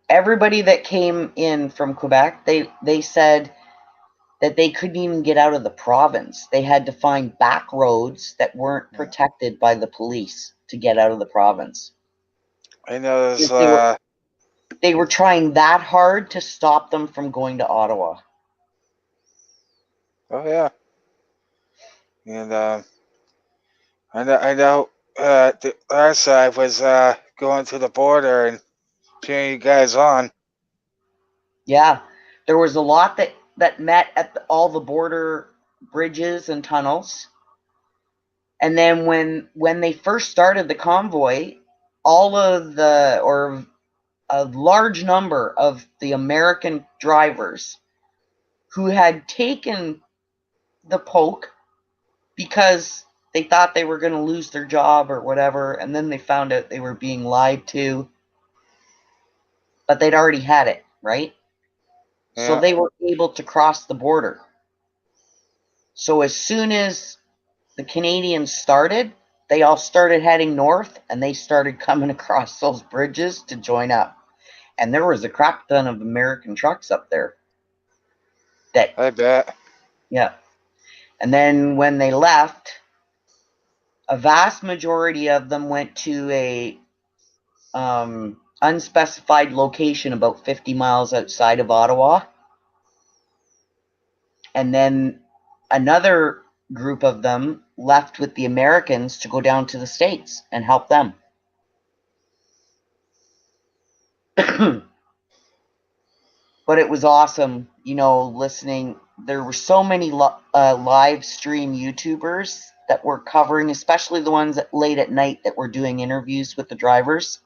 everybody that came in from Quebec, they said that they couldn't even get out of the province. They had to find back roads that weren't protected by the police to get out of the province. I know there's, They were trying that hard to stop them from going to Ottawa. oh, yeah. And, I know, our side was, going to the border and cheering you guys on. Yeah, there was a lot that met at all the border bridges and tunnels. And then when they first started the convoy, all of the or a large number of the American drivers who had taken the poke because they thought they were going to lose their job or whatever, and then they found out they were being lied to, but they'd already had it, right? So Yeah. they were able to cross the border. So as soon as the Canadians started, they all started heading north and they started coming across those bridges to join up. And there was a crap ton of American trucks up there. I bet. Yeah. And then when they left, a vast majority of them went to a unspecified location about 50 miles outside of Ottawa. And then another group of them left with the Americans to go down to the States and help them. But it was awesome, listening. There were so many live stream YouTubers that were covering, especially the ones late at night that were doing interviews with the drivers,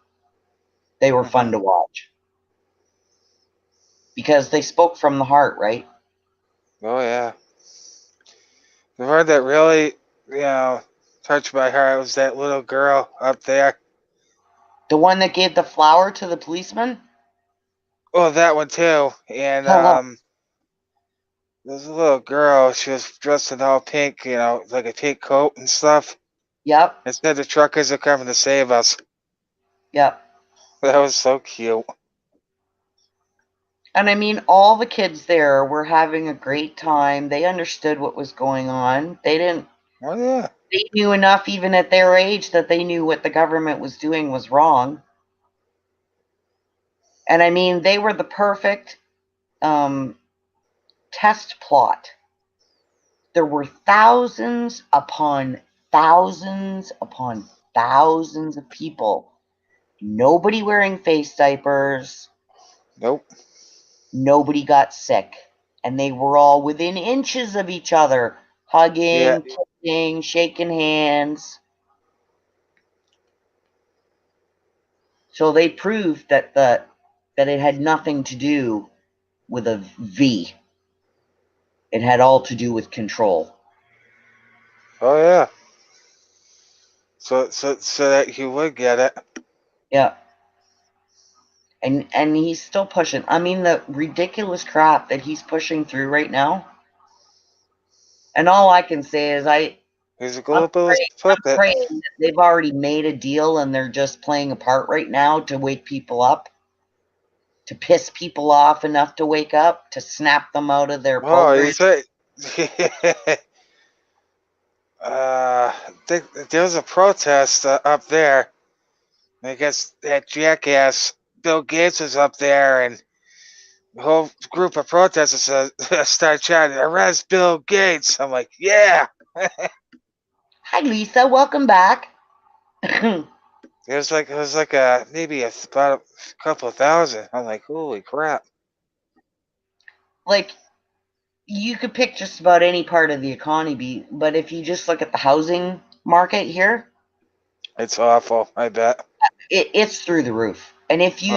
they were fun to watch. Because they spoke from the heart, right? Oh, yeah. The one that really, touched my heart was that little girl up there. The one that gave the flower to the policeman? Oh, that one too. And there's a little girl. She was dressed in all pink, like a pink coat and stuff. Yep. It said the truckers are coming to save us. Yep. That was so cute. And I mean, all the kids there were having a great time. They understood what was going on. They didn't. Oh, yeah. They knew enough, even at their age, that they knew what the government was doing was wrong. And I mean, they were the perfect test plot. There were thousands upon thousands upon thousands of people. Nobody wearing face diapers. Nope. Nobody got sick. And they were all within inches of each other, hugging, kissing, shaking hands. So they proved that it had nothing to do with a V. It had all to do with control. Oh, yeah. So that he would get it. Yeah. And he's still pushing. I mean, the ridiculous crap that he's pushing through right now. And all I can say is He's a I'm globalist puppet. praying that they've already made a deal and they're just playing a part right now to wake people up, to piss people off enough to wake up, to snap them out of their program. You say there was a protest up there. I guess that jackass Bill Gates was up there, and the whole group of protesters started shouting, "Arrest Bill Gates!" I'm like, "Yeah." Hi, Lisa. Welcome back. It was like maybe about a couple of thousand. I'm like, holy crap! Like, you could pick just about any part of the economy, but if you just look at the housing market here, It's awful. I bet. it's through the roof. And if you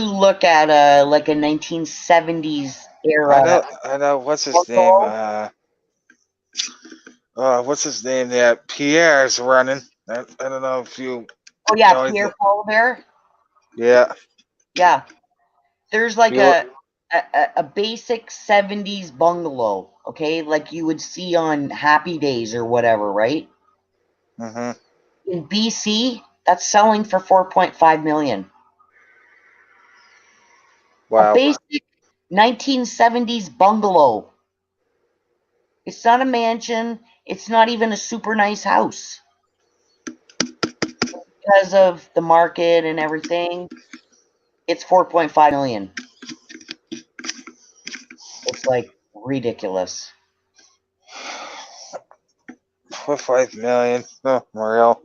look at like a 1970s era, I know. What's his name? What's his name? That Pierre's running. I don't know if you. oh yeah, Pierre Paul. Yeah. Yeah, there's like a basic 70s bungalow, okay, like you would see on Happy Days or whatever, right? In BC, that's selling for 4.5 million. Wow. A basic 1970s bungalow. It's not a mansion. It's not even a super nice house. Because of the market and everything, it's 4.5 million. It's like ridiculous. 4.5 million. Oh, real.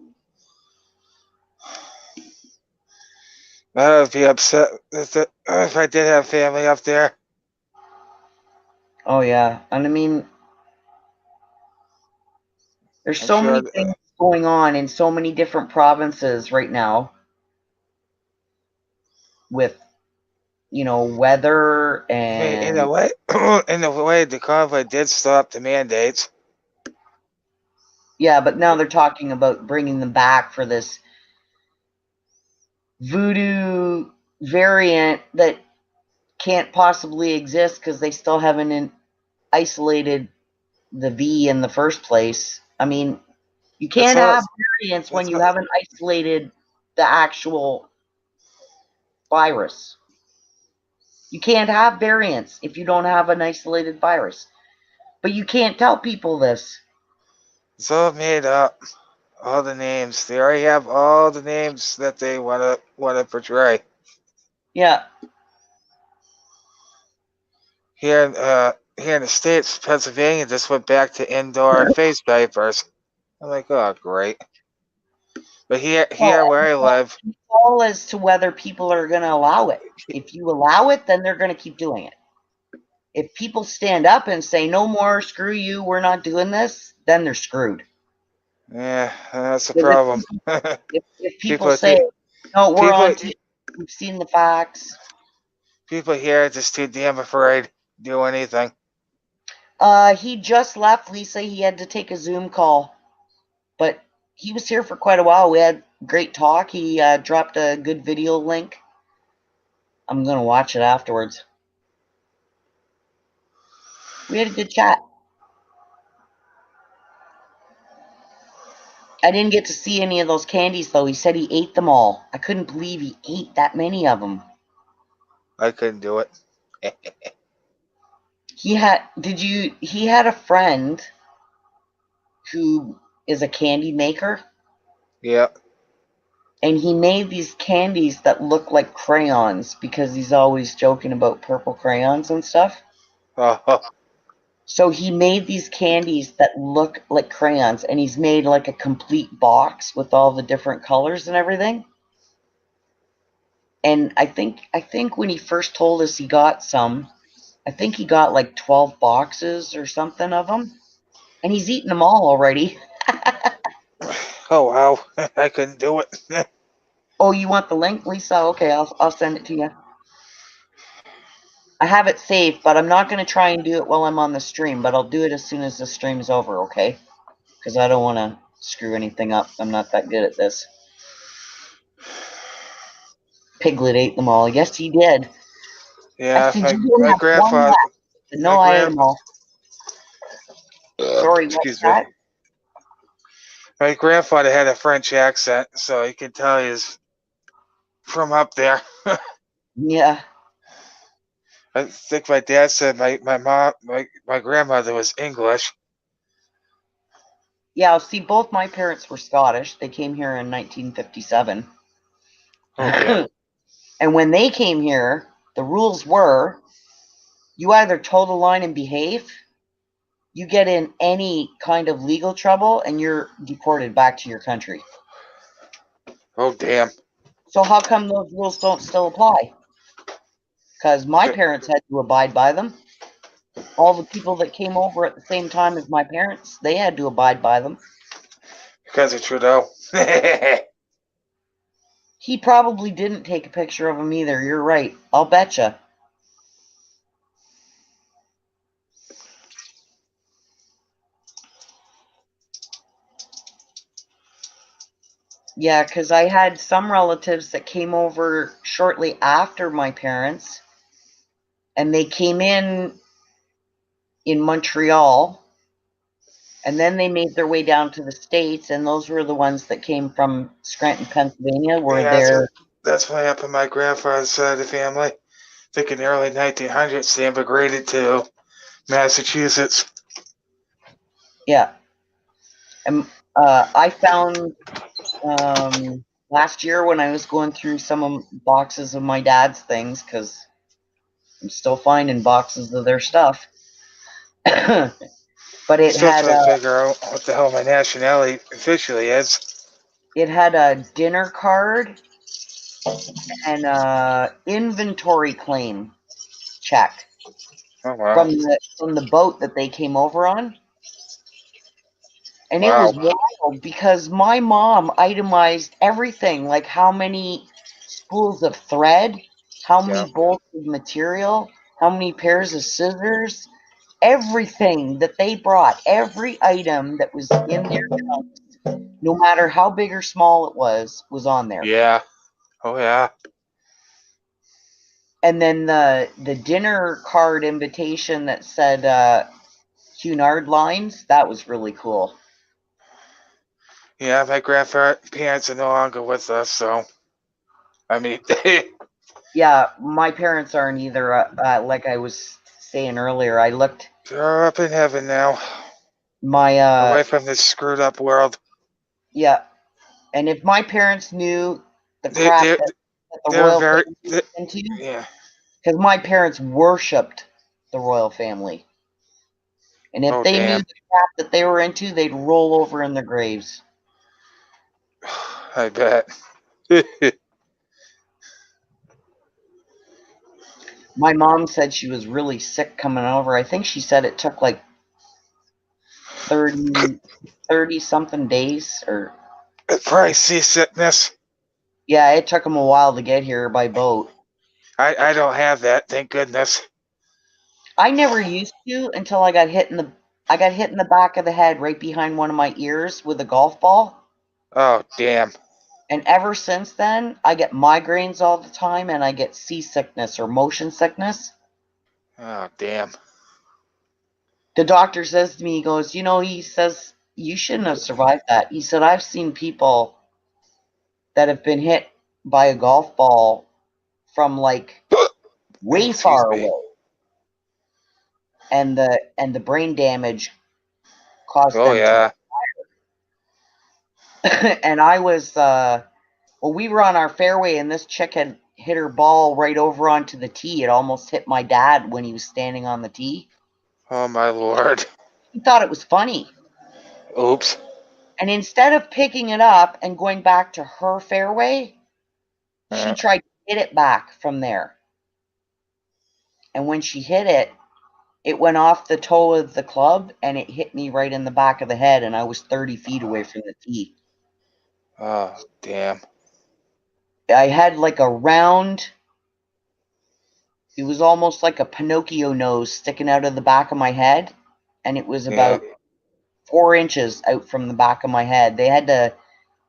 I would be upset if I did have family up there. Oh yeah, and I mean, there's so many things going on in so many different provinces right now with, weather and In a way, the convoy did stop the mandates. yeah, but now they're talking about bringing them back for this voodoo variant that can't possibly exist because they still haven't isolated the V in the first place. I mean, you can't have variants when you haven't isolated the actual virus. You can't have variants if you don't have an isolated virus. But you can't tell people this. It's all made up. All the names. They already have all the names that they want to portray. Yeah. Here in the States, Pennsylvania just went back to indoor face diapers. I'm like, oh, great. But here where I live, it's all as to whether people are going to allow it. If you allow it, then they're going to keep doing it. If people stand up and say, no more, screw you, we're not doing this, then they're screwed. Yeah, that's the 'Cause problem. if people people, say, th- no, we're people, on TV, we've seen the facts. people here are just too damn afraid to do anything. He just left, Lisa. He had to take a Zoom call, but he was here for quite a while. We had great talk. He dropped a good video link. I'm gonna watch it afterwards. We had a good chat. I didn't get to see any of those candies though. He said he ate them all. I couldn't believe he ate that many of them. I couldn't do it. He had a friend who is a candy maker, Yeah. and he made these candies that look like crayons because he's always joking about purple crayons and stuff. Oh, So he made these candies that look like crayons, and he's made like a complete box with all the different colors and everything. And I think when he first told us he got some, I think he got like 12 boxes or something of them, and he's eaten them all already. oh wow. I couldn't do it. Oh, you want the link, Lisa? Okay, I'll send it to you. I have it saved, but I'm not going to try and do it while I'm on the stream, but I'll do it as soon as the stream's over, okay? Because I don't want to screw anything up. I'm not that good at this. Piglet ate them all. Yes, he did. I Yeah, said, you didn't my have one grandfather, left. But no, my I ate grand, them all. Sorry, what's excuse me. that? My grandfather had a French accent, so you can tell he's from up there. Yeah. I think my dad said my grandmother was English. Yeah, see, both my parents were Scottish. They came here in 1957. Okay. And when they came here, the rules were you either toe the line and behave, you get in any kind of legal trouble, and you're deported back to your country. Oh damn. So how come those rules don't still apply? Because my parents had to abide by them. All the people that came over at the same time as my parents, they had to abide by them. Because of Trudeau. He probably didn't take a picture of him either. You're right. I'll betcha. Yeah, because I had some relatives that came over shortly after my parents, and they came in Montreal, and then they made their way down to the States, and those were the ones that came from Scranton, Pennsylvania, were Yeah, there. that's what happened to my grandfather's side of the family. I think in the early 1900s they immigrated to Massachusetts. Yeah. And I found last year when I was going through some boxes of my dad's things, because I'm still finding boxes of their stuff. But it Still had trying to figure out what the hell my nationality officially is. a dinner card and a inventory claim check Oh wow. from the boat that they came over on. And it Wow. was wild because my mom itemized everything, like how many spools of thread, how many Yeah. bolts of material, how many pairs of scissors, everything that they brought, every item that was in their trunks, no matter how big or small it was on there. Yeah. Oh yeah. And then the dinner card invitation that said Cunard lines, that was really cool. Yeah, my grandparents are no longer with us, so I mean, Yeah, my parents aren't either. Like I was saying earlier, I looked they're up in heaven now, my away from this screwed up world. yeah, and if my parents knew the They crap they that the they're royal very family was into, yeah. because my parents worshipped the royal family, and if Oh they knew damn. the crap that they were into, they'd roll over in their graves. I bet. My mom said she was really sick coming over. I think she said it took like 30 something days, or It's probably seasickness. yeah, it took them a while to get here by boat. I don't have that, thank goodness. I never used to until I got hit in the back of the head right behind one of my ears with a golf ball. Oh, damn. And ever since then, I get migraines all the time and I get seasickness or motion sickness. Oh, damn. The doctor says to me, he goes, he says, you shouldn't have survived that. He said, I've seen people that have been hit by a golf ball from like way Excuse far me. away. And the brain damage caused Oh, them yeah. to. And I was, we were on our fairway and this chick had hit her ball right over onto the tee. It almost hit my dad when he was standing on the tee. Oh, my Lord. He thought it was funny. Oops. And instead of picking it up and going back to her fairway, she tried to hit it back from there. And when she hit it, it went off the toe of the club and it hit me right in the back of the head. And I was 30 feet away from the tee. Oh, damn. I had like a round, it was almost like a Pinocchio nose sticking out of the back of my head. And it was about 4 inches out from the back of my head. They had to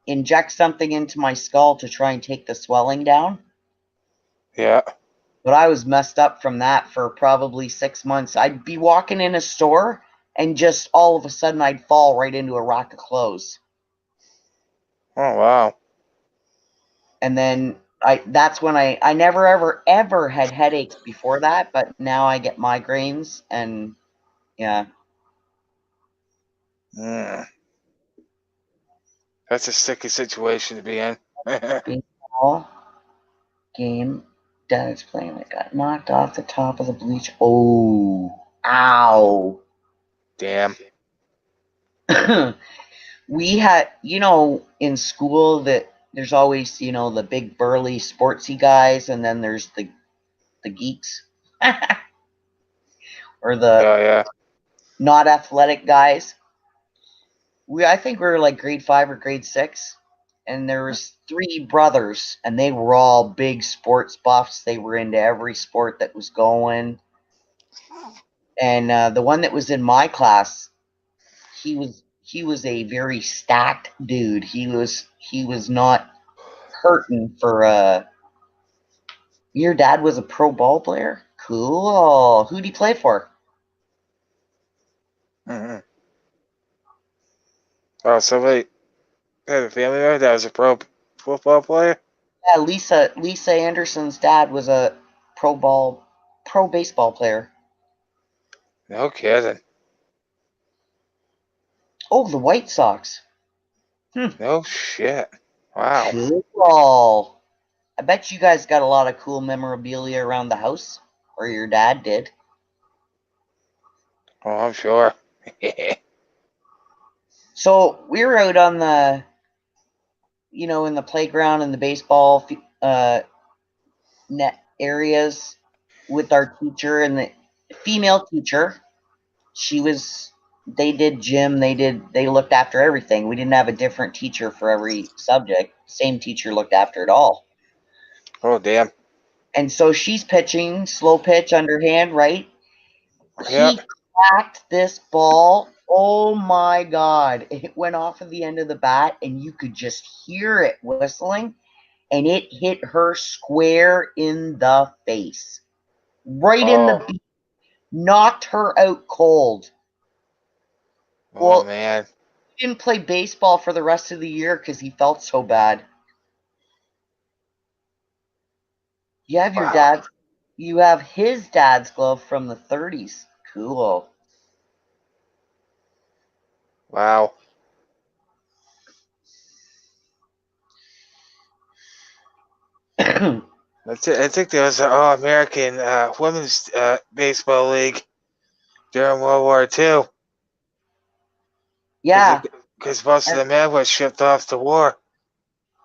inject something into my skull to try and take the swelling down. Yeah. But I was messed up from that for probably 6 months. I'd be walking in a store and just all of a sudden I'd fall right into a rack of clothes. Oh, wow. And then that's when I never ever had headaches before that, but now I get migraines and yeah. That's a sticky situation to be in. Baseball game, dad's playing. I got knocked off the top of the bleach. Oh, ow. Damn. We had, in school that there's always, the big burly sportsy guys, and then there's the geeks or the Oh, yeah. not athletic guys. I think we were like grade 5 or grade 6, and there was 3 brothers, and they were all big sports buffs. They were into every sport that was going. And the one that was in my class, he was a very stacked dude. He was not hurting for. Your dad was a pro ball player. Cool. Who'd he play for? Oh, somebody had a family member that was a pro football player? Yeah, Lisa Anderson's dad was a pro baseball player. No kidding. Oh, the White Sox. No shit. Wow. Cool. I bet you guys got a lot of cool memorabilia around the house, or your dad did. Oh, I'm sure. So we were out on the, in the playground and the baseball net areas with our teacher and the female teacher. They did gym, they looked after everything. We didn't have a different teacher for every subject. Same teacher looked after it all. Oh, damn. And so she's pitching, slow pitch, underhand, right? Yep. He cracked this ball. Oh my God. It went off of the end of the bat, and you could just hear it whistling, and it hit her square in the face. Right in the beak. Knocked her out cold. Oh, Well, man. he didn't play baseball for the rest of the year because he felt so bad. You have Wow. you have his dad's glove from the 30s. Cool. Wow. I think there was an All-American Women's Baseball League during World War II. Yeah. Because most of the men were shipped off to war.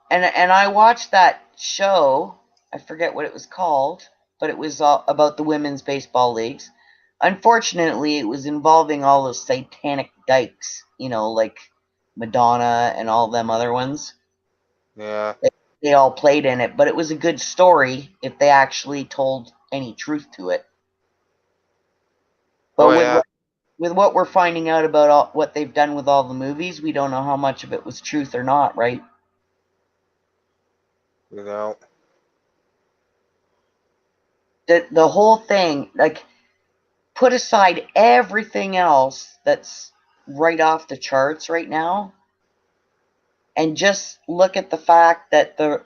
And I watched that show. I forget what it was called, but it was about the women's baseball leagues. Unfortunately, it was involving all those satanic dykes, like Madonna and all them other ones. Yeah. They all played in it, but it was a good story if they actually told any truth to it. But Oh yeah. with what we're finding out about what they've done with all the movies, we don't know how much of it was truth or not, right? You know. The whole thing, like, put aside everything else that's right off the charts right now, and just look at the fact that the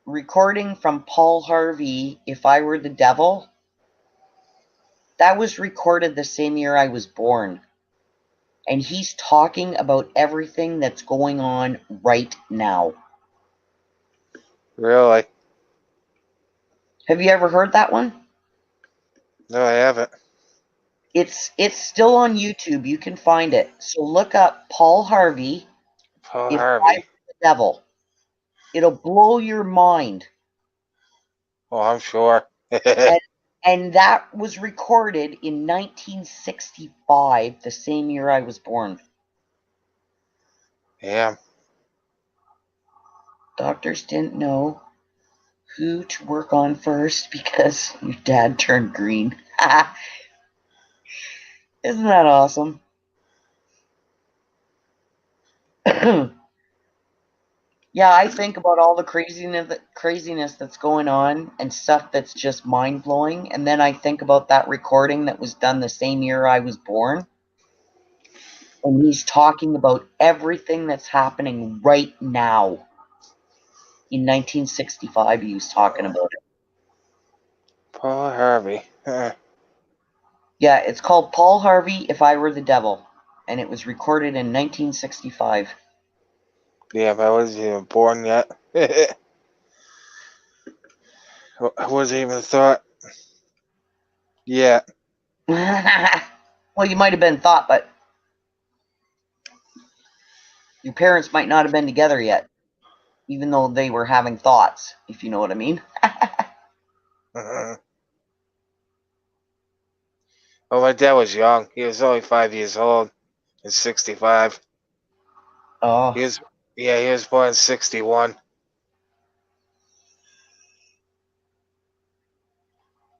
recording from Paul Harvey, If I Were the Devil, that was recorded the same year I was born. And he's talking about everything that's going on right now. Really? Have you ever heard that one? No, I haven't. It's still on YouTube. You can find it. So look up Paul Harvey, Paul If I Harvey. Were the Devil. It'll blow your mind. Oh, I'm sure. And and that was recorded in 1965, the same year I was born. Yeah. Doctors didn't know who to work on first because your dad turned green. Isn't that awesome? Yeah, I think about all the craziness that's going on and stuff that's just mind blowing, and then I think about that recording that was done the same year I was born, and he's talking about everything that's happening right now. In 1965, he was talking about it. Paul Harvey. Yeah, it's called Paul Harvey, If I Were the Devil, and it was recorded in 1965. Yeah, but I wasn't even born yet. I wasn't even thought yet. Well, you might have been thought, but your parents might not have been together yet, even though they were having thoughts, if you know what I mean. Well, my dad was young. He was only 5 years old in 65. Oh, He was, yeah, he was born in 61.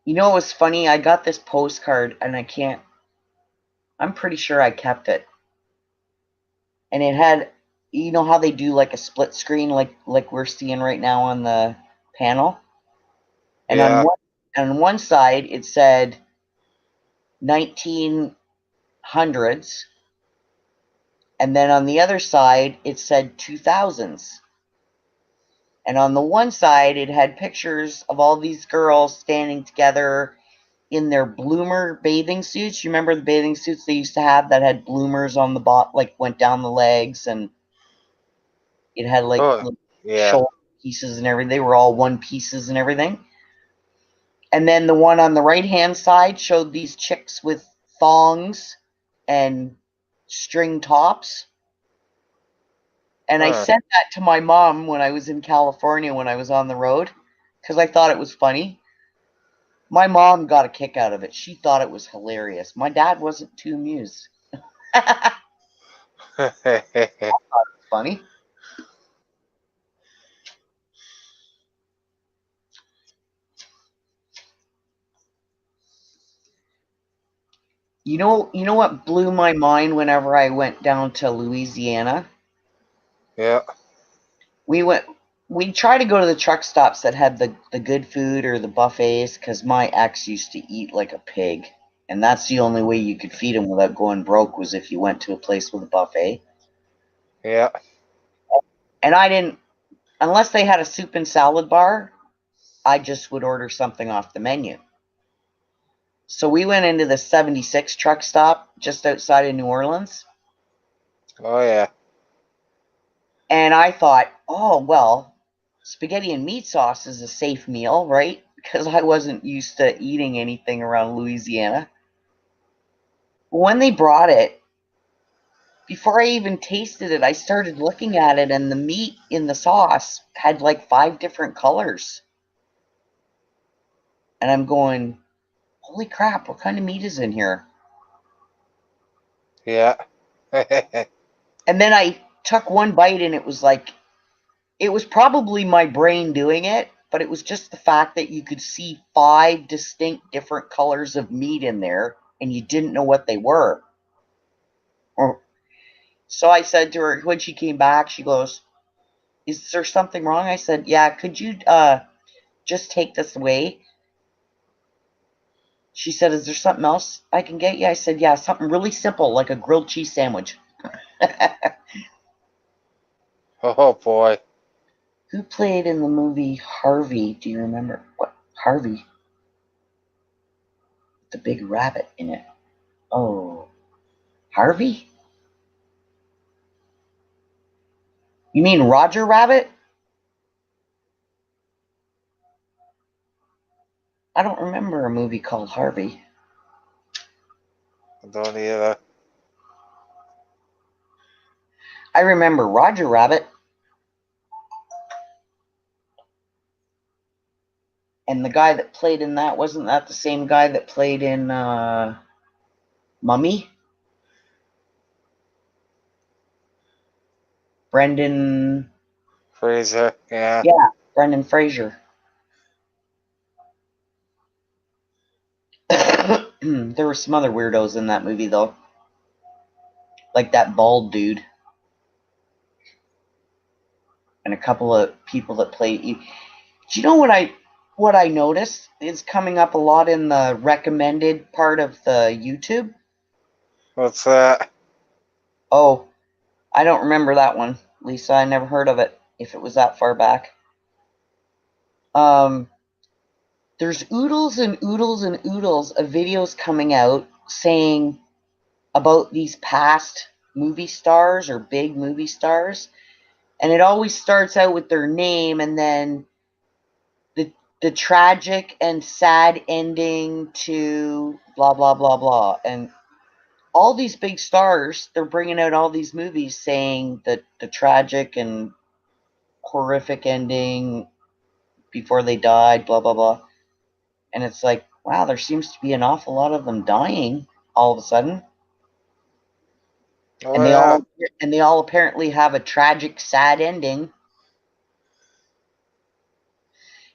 you know what's funny? I got this postcard, and I'm pretty sure I kept it. And it had, you know how they do like a split screen, like we're seeing right now on the panel? And Yeah. on one side, it said 1900s, and then on the other side, it said 2000s. And on the one side, it had pictures of all these girls standing together in their bloomer bathing suits. You remember the bathing suits they used to have that had bloomers on the bot, like went down the legs, and it had like Oh, little yeah. shoulder pieces and everything. They were all one pieces and everything. And then the one on the right hand side showed these chicks with thongs and string tops. And I Huh. sent that to my mom when I was in California when I was on the road because I thought it was funny. My mom got a kick out of it. She thought it was hilarious. My dad wasn't too amused. Funny. You know what blew my mind whenever I went down to Louisiana? Yeah. We try to go to the truck stops that had the good food or the buffets because my ex used to eat like a pig. And that's the only way you could feed him without going broke was if you went to a place with a buffet. Yeah. And I didn't, unless they had a soup and salad bar, I just would order something off the menu. So we went into the 76 truck stop just outside of New Orleans. Oh, yeah. And I thought, oh, well, spaghetti and meat sauce is a safe meal, right? Because I wasn't used to eating anything around Louisiana. When they brought it, before I even tasted it, I started looking at it, and the meat in the sauce had like 5 different colors. And I'm going, holy crap, what kind of meat is in here? Yeah. And then I took one bite and it was like, it was probably my brain doing it, but it was just the fact that you could see 5 distinct different colors of meat in there and you didn't know what they were. So I said to her when she came back, she goes, "Is there something wrong?" I said, "Yeah, could you just take this away?" She said, "Is there something else I can get you?" I said, "Yeah, something really simple like a grilled cheese sandwich." Oh boy. Who played in the movie Harvey? Do you remember? What? Harvey? The big rabbit in it. Oh, Harvey? You mean Roger Rabbit? I don't remember a movie called Harvey. I don't either. I remember Roger Rabbit. And the guy that played in that, wasn't that the same guy that played in Mummy? Brendan. Fraser, yeah. Yeah, Brendan Fraser. There were some other weirdos in that movie, though. Like that bald dude. And a couple of people that play. Do you know what I noticed is coming up a lot in the recommended part of the YouTube? What's that? Oh, I don't remember that one, Lisa. I never heard of it, if it was that far back. There's oodles and oodles and oodles of videos coming out saying about these past movie stars or big movie stars. And it always starts out with their name and then the tragic and sad ending to blah, blah, blah, blah. And all these big stars, they're bringing out all these movies saying that the tragic and horrific ending before they died, blah, blah, blah. And it's like, wow, there seems to be an awful lot of them dying all of a sudden. Oh And yeah. they all apparently have a tragic, sad ending.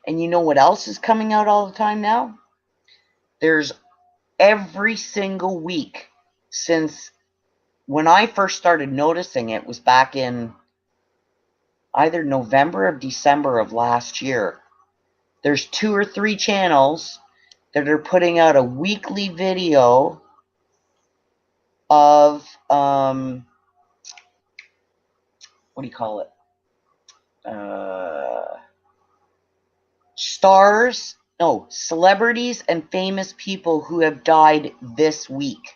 And you know what else is coming out all the time now? There's every single week since when I first started noticing it was back in either November or December of last year. There's 2 or 3 channels that are putting out a weekly video of what do you call it? Stars, no, celebrities and famous people who have died this week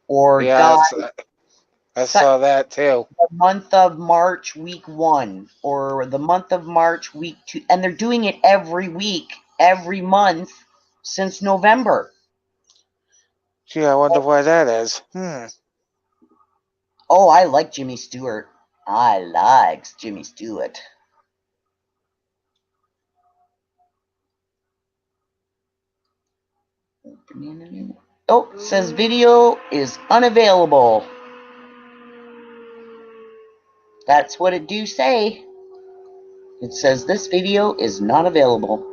or Yeah, died I saw that too. the month of March, week 1, or the month of March, week 2. And they're doing it every week, every month since November. Gee, I wonder why that is. Oh, I like Jimmy Stewart. I likes Jimmy Stewart. Oh, it says video is unavailable. That's what it do say. It says this video is not available.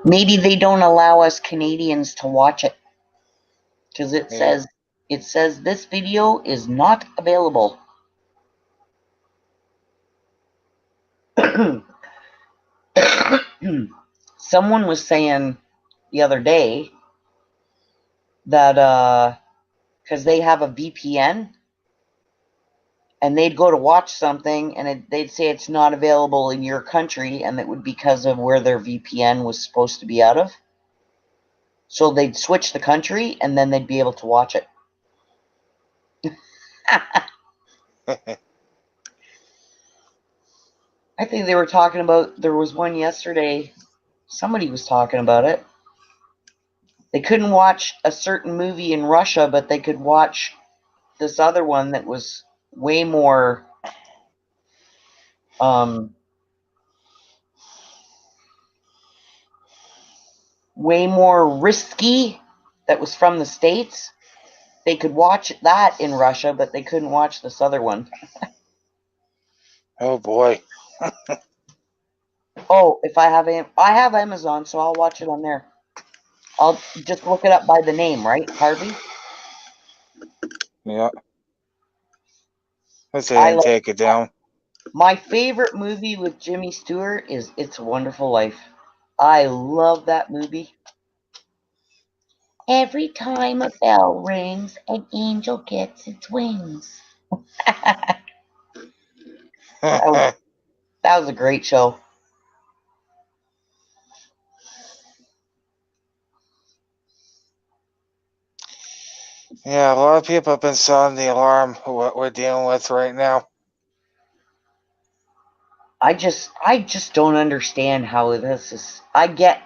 Maybe they don't allow us Canadians to watch it because it says this video is not available. Someone was saying the other day that because they have a VPN and they'd go to watch something and they'd say it's not available in your country and it would be because of where their VPN was supposed to be out of. So they'd switch the country and then they'd be able to watch it. I think they were talking about, there was one yesterday, somebody was talking about it. They couldn't watch a certain movie in Russia, but they could watch this other one that was way more way more risky that was from the States. They could watch that in Russia, but they couldn't watch this other one. Oh boy. Oh, if I have Amazon, so I'll watch it on there. I'll just look it up by the name, right, Harvey? Yeah. Let's see, I and love take it down. my favorite movie with Jimmy Stewart is It's a Wonderful Life. I love that movie. Every time a bell rings, an angel gets its wings. that was that was a great show. Yeah, a lot of people have been sounding the alarm what we're dealing with right now. I just don't understand how this is. I get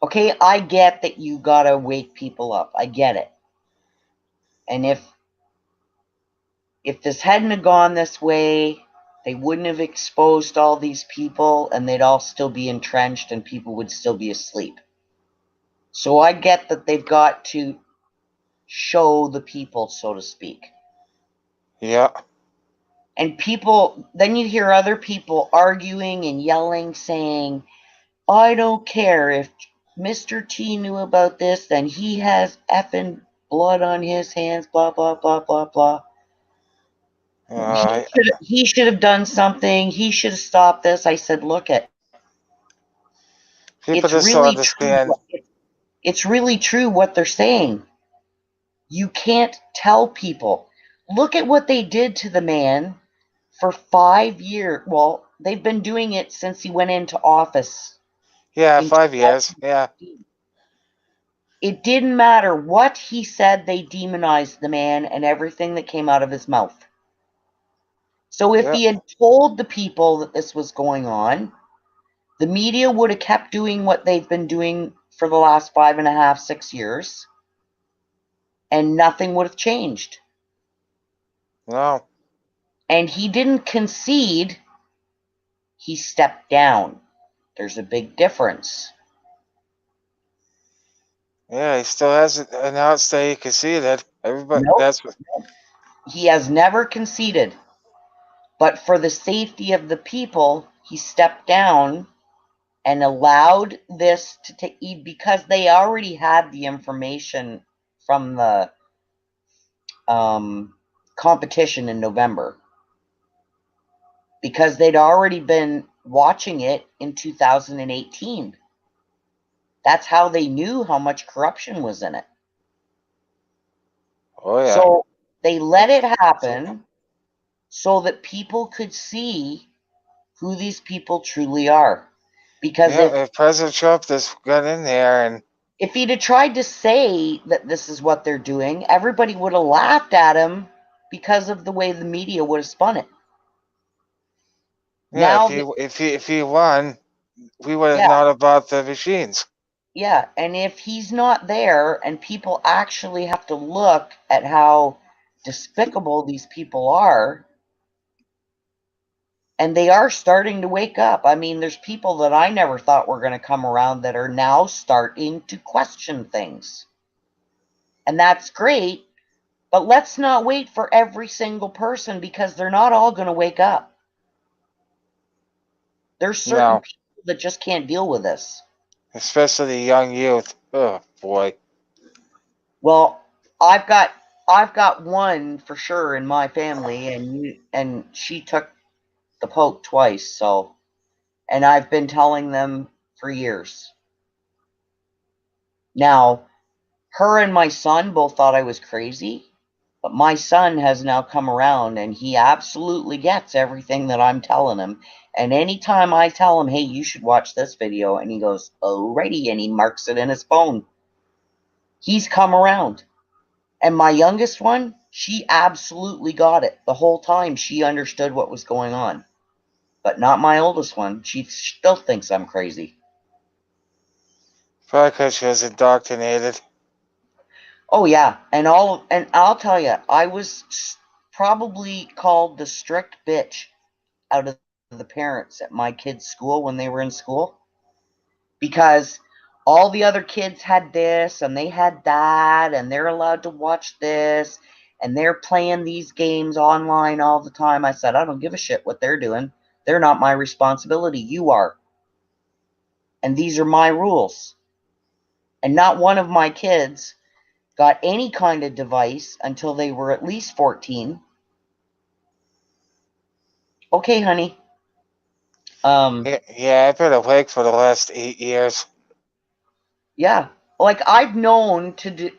that you gotta wake people up. I get it. And if this hadn't have gone this way, they wouldn't have exposed all these people and they'd all still be entrenched and people would still be asleep. So I get that they've got to show the people, so to speak. Yeah. And then you hear other people arguing and yelling, saying, I don't care if Mr. T knew about this, then he has effing blood on his hands, blah, blah, blah, blah, blah. Uh, He should have done something. He should have stopped this. I said, look, people it's just don't really true. understand. It's really true what they're saying. You can't tell people. Look at what they did to the man for 5 years. Well, they've been doing it since he went into office Yeah, in 5 years. Yeah. 2015. It didn't matter what he said, they demonized the man and everything that came out of his mouth. So if Yeah. he had told the people that this was going on, the media would have kept doing what they've been doing for the last 5.5, 6 years, and nothing would have changed. No. And he didn't concede, he stepped down. There's a big difference. Yeah, he still hasn't announced that he conceded. Everybody, Nope, that's what. he has never conceded. But for the safety of the people, he stepped down and allowed this to take, because they already had the information from the competition in November, because they'd already been watching it in 2018. That's how they knew how much corruption was in it. Oh yeah. So they let it happen so that people could see who these people truly are. Because Yeah, if President Trump just got in there and if he'd have tried to say that this is what they're doing, everybody would have laughed at him because of the way the media would have spun it. yeah, Now that, if he won, we would have yeah, known about the machines. yeah, and if he's not there and people actually have to look at how despicable these people are, and they are starting to wake up. I mean, there's people that I never thought were going to come around that are now starting to question things. And that's great, but let's not wait for every single person, because they're not all going to wake up. There's certain No, people that just can't deal with this. especially the young youth. Oh boy. Well, I've got one for sure in my family, and she took the poke twice, so, and I've been telling them for years. Now, her and my son both thought I was crazy, but my son has now come around and he absolutely gets everything that I'm telling him. And anytime I tell him, hey, you should watch this video, and he goes, alrighty, and he marks it in his phone, he's come around. And my youngest one, she absolutely got it. The whole time she understood what was going on. But not my oldest one. She still thinks I'm crazy. Probably because she was indoctrinated. Oh yeah, and I'll tell you, I was probably called the strict bitch out of the parents at my kids' school when they were in school, because all the other kids had this and they had that and they're allowed to watch this and they're playing these games online all the time. I said, I don't give a shit what they're doing. They're not my responsibility. You are. And these are my rules. And not one of my kids got any kind of device until they were at least 14. Okay, honey. Yeah, I've been awake for the last 8 years. Yeah. Like I've known to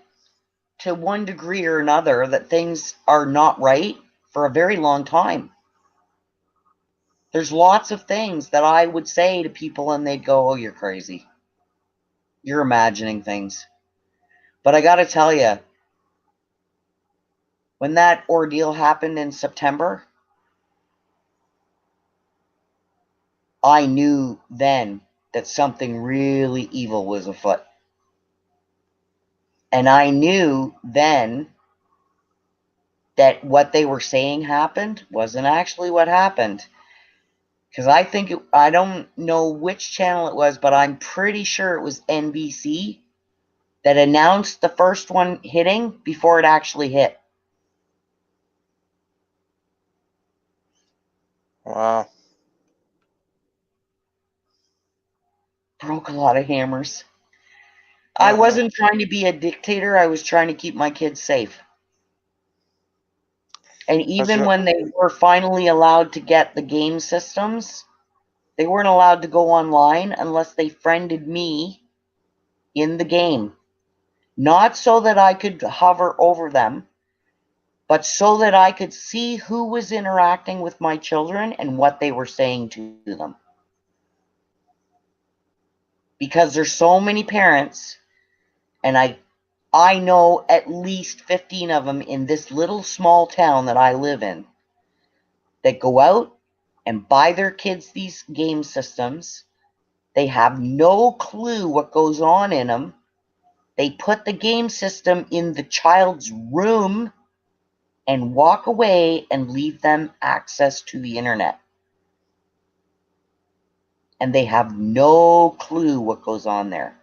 one degree or another that things are not right for a very long time. There's lots of things that I would say to people and they'd go, oh, you're crazy. You're imagining things. But I got to tell you, when that ordeal happened in September, I knew then that something really evil was afoot. And I knew then that what they were saying happened wasn't actually what happened. Because I don't know which channel it was, but I'm pretty sure it was NBC that announced the first one hitting before it actually hit. Wow. Broke a lot of hammers. I wasn't trying to be a dictator. I was trying to keep my kids safe. And even when they were finally allowed to get the game systems, they weren't allowed to go online unless they friended me in the game. Not so that I could hover over them, but so that I could see who was interacting with my children and what they were saying to them. Because there's so many parents, and I know at least 15 of them in this little small town that I live in, that go out and buy their kids these game systems. They have no clue what goes on in them. They put the game system in the child's room and walk away and leave them access to the internet. And they have no clue what goes on there.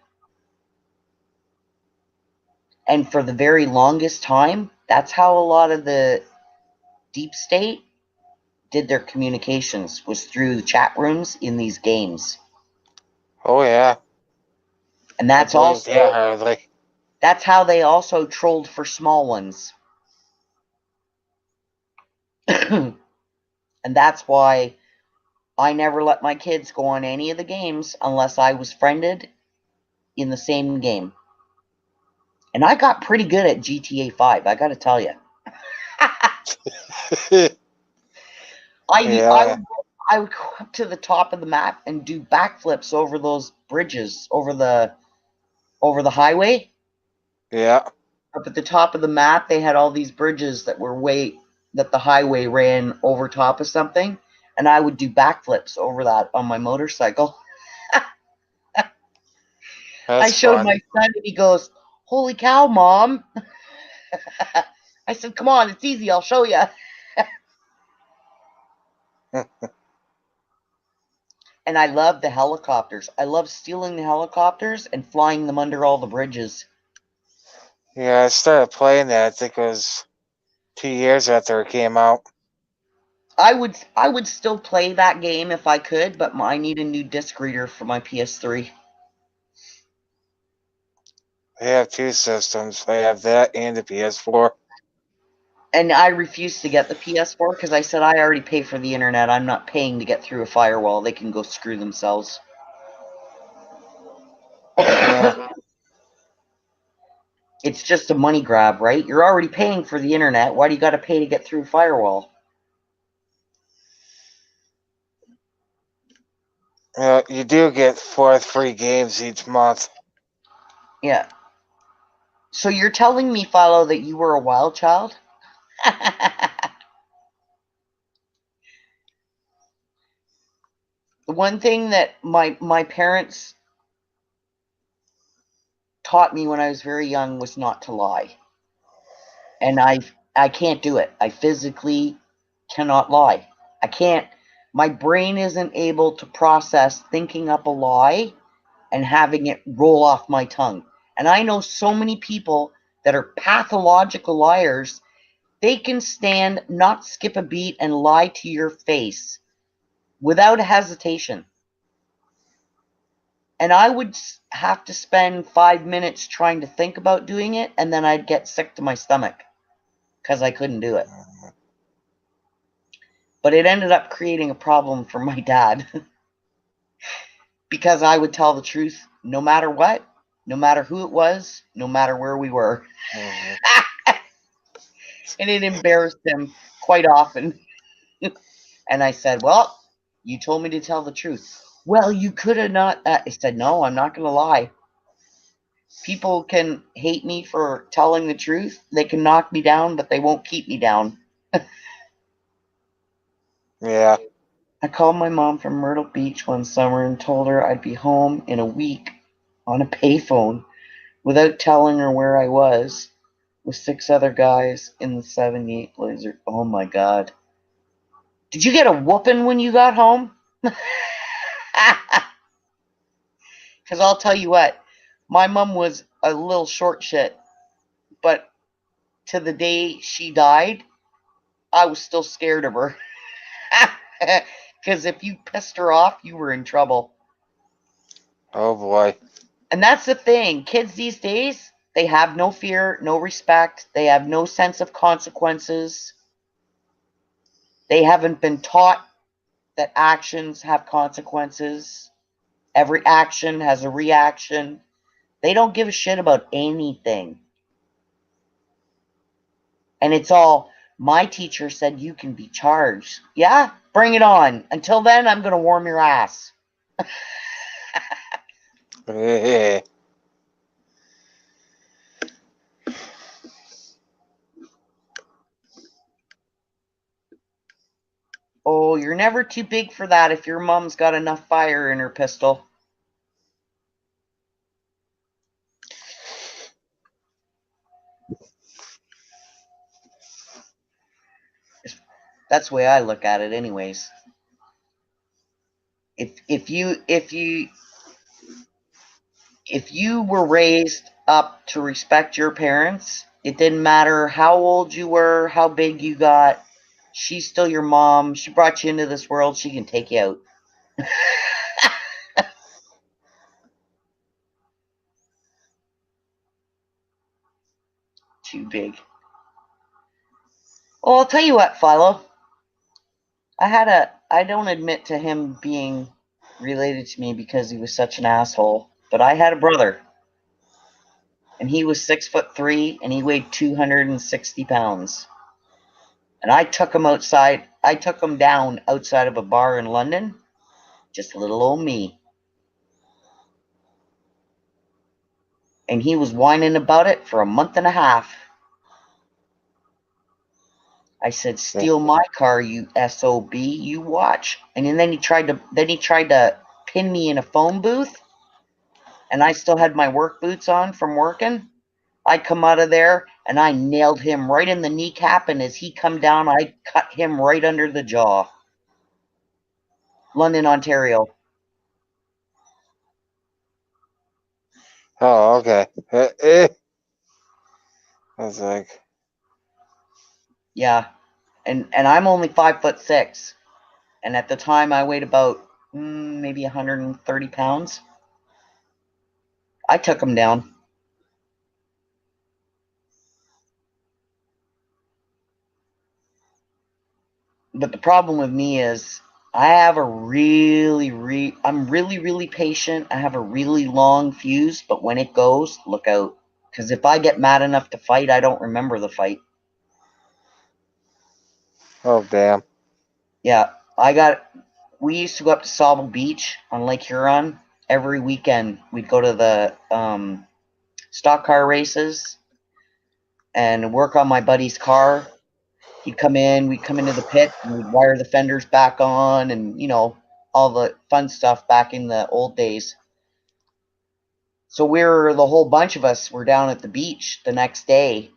And for the very longest time, that's how a lot of the deep state did their communications, was through the chat rooms in these games. Oh yeah. And that's also hardly. That's how they also trolled for small ones. And that's why I never let my kids go on any of the games unless I was friended in the same game. And I got pretty good at GTA 5, I got to tell you. I would go up to the top of the map and do backflips over those bridges, over the highway. Yeah. Up at the top of the map, they had all these bridges that the highway ran over top of something, and I would do backflips over that on my motorcycle. I showed my son, and he goes, "Holy cow, Mom!" I said, "Come on, it's easy. I'll show you." And I love the helicopters. I love stealing the helicopters and flying them under all the bridges. Yeah, I started playing that, I think it was 2 years after it came out. I would still play that game if I could, but I need a new disc reader for my PS3. They have two systems. They have that and the PS4. And I refused to get the PS4 because I said I already pay for the internet. I'm not paying to get through a firewall. They can go screw themselves. Yeah. It's just a money grab, right? You're already paying for the internet. Why do you got to pay to get through a firewall? You do get 4 free games each month. Yeah. So you're telling me, Philo, that you were a wild child? The one thing that my parents taught me when I was very young was not to lie. And I can't do it. I physically cannot lie. I can't. My brain isn't able to process thinking up a lie and having it roll off my tongue. And I know so many people that are pathological liars. They can stand, not skip a beat, and lie to your face without hesitation. And I would have to spend 5 minutes trying to think about doing it, and then I'd get sick to my stomach because I couldn't do it. But it ended up creating a problem for my dad because I would tell the truth no matter what, no matter who it was, no matter where we were. And it embarrassed him quite often. And I said, well, you told me to tell the truth. Well, you could have not. I said, no, I'm not going to lie. People can hate me for telling the truth. They can knock me down, but they won't keep me down. Yeah. I called my mom from Myrtle Beach one summer and told her I'd be home in a week on a payphone without telling her where I was with 6 other guys in the 78 Blazer. Oh my God. Did you get a whooping when you got home? Because I'll tell you what, my mom was a little short shit, but to the day she died, I was still scared of her. Because if you pissed her off, you were in trouble. Oh boy. And that's the thing. Kids these days, they have no fear, no respect. They have no sense of consequences. They haven't been taught that actions have consequences. Every action has a reaction. They don't give a shit about anything. And it's all, my teacher said you can be charged. Yeah, bring it on. Until then, I'm going to warm your ass. Oh, you're never too big for that if your mom's got enough fire in her pistol. That's the way I look at it anyways. If you were raised up to respect your parents, it didn't matter how old you were, how big you got. She's still your mom. She brought you into this world. She can take you out. Too big. Well, I'll tell you what, Philo. I don't admit to him being related to me because he was such an asshole, but I had a brother, and he was 6'3", and he weighed 260 pounds. And I took him outside. I took him down outside of a bar in London. Just little old me. And he was whining about it for a month and a half. I said, steal my car, you SOB, you watch. And then he tried to pin me in a phone booth, and I still had my work boots on from working. I come out of there and I nailed him right in the kneecap, and as he come down, I cut him right under the jaw. London, Ontario. Oh, okay. I was like, Yeah. And I'm only 5'6", and at the time I weighed about maybe 130 pounds. I took him down. But the problem with me is I have I'm really patient. I have a really long fuse, but when it goes, look out. Because if I get mad enough to fight, I don't remember the fight. oh damn. Yeah, we used to go up to Sauble Beach on Lake Huron every weekend. We'd go to the stock car races and work on my buddy's car. We'd come into the pit, and we'd wire the fenders back on, and all the fun stuff back in the old days. So the whole bunch of us were down at the beach the next day,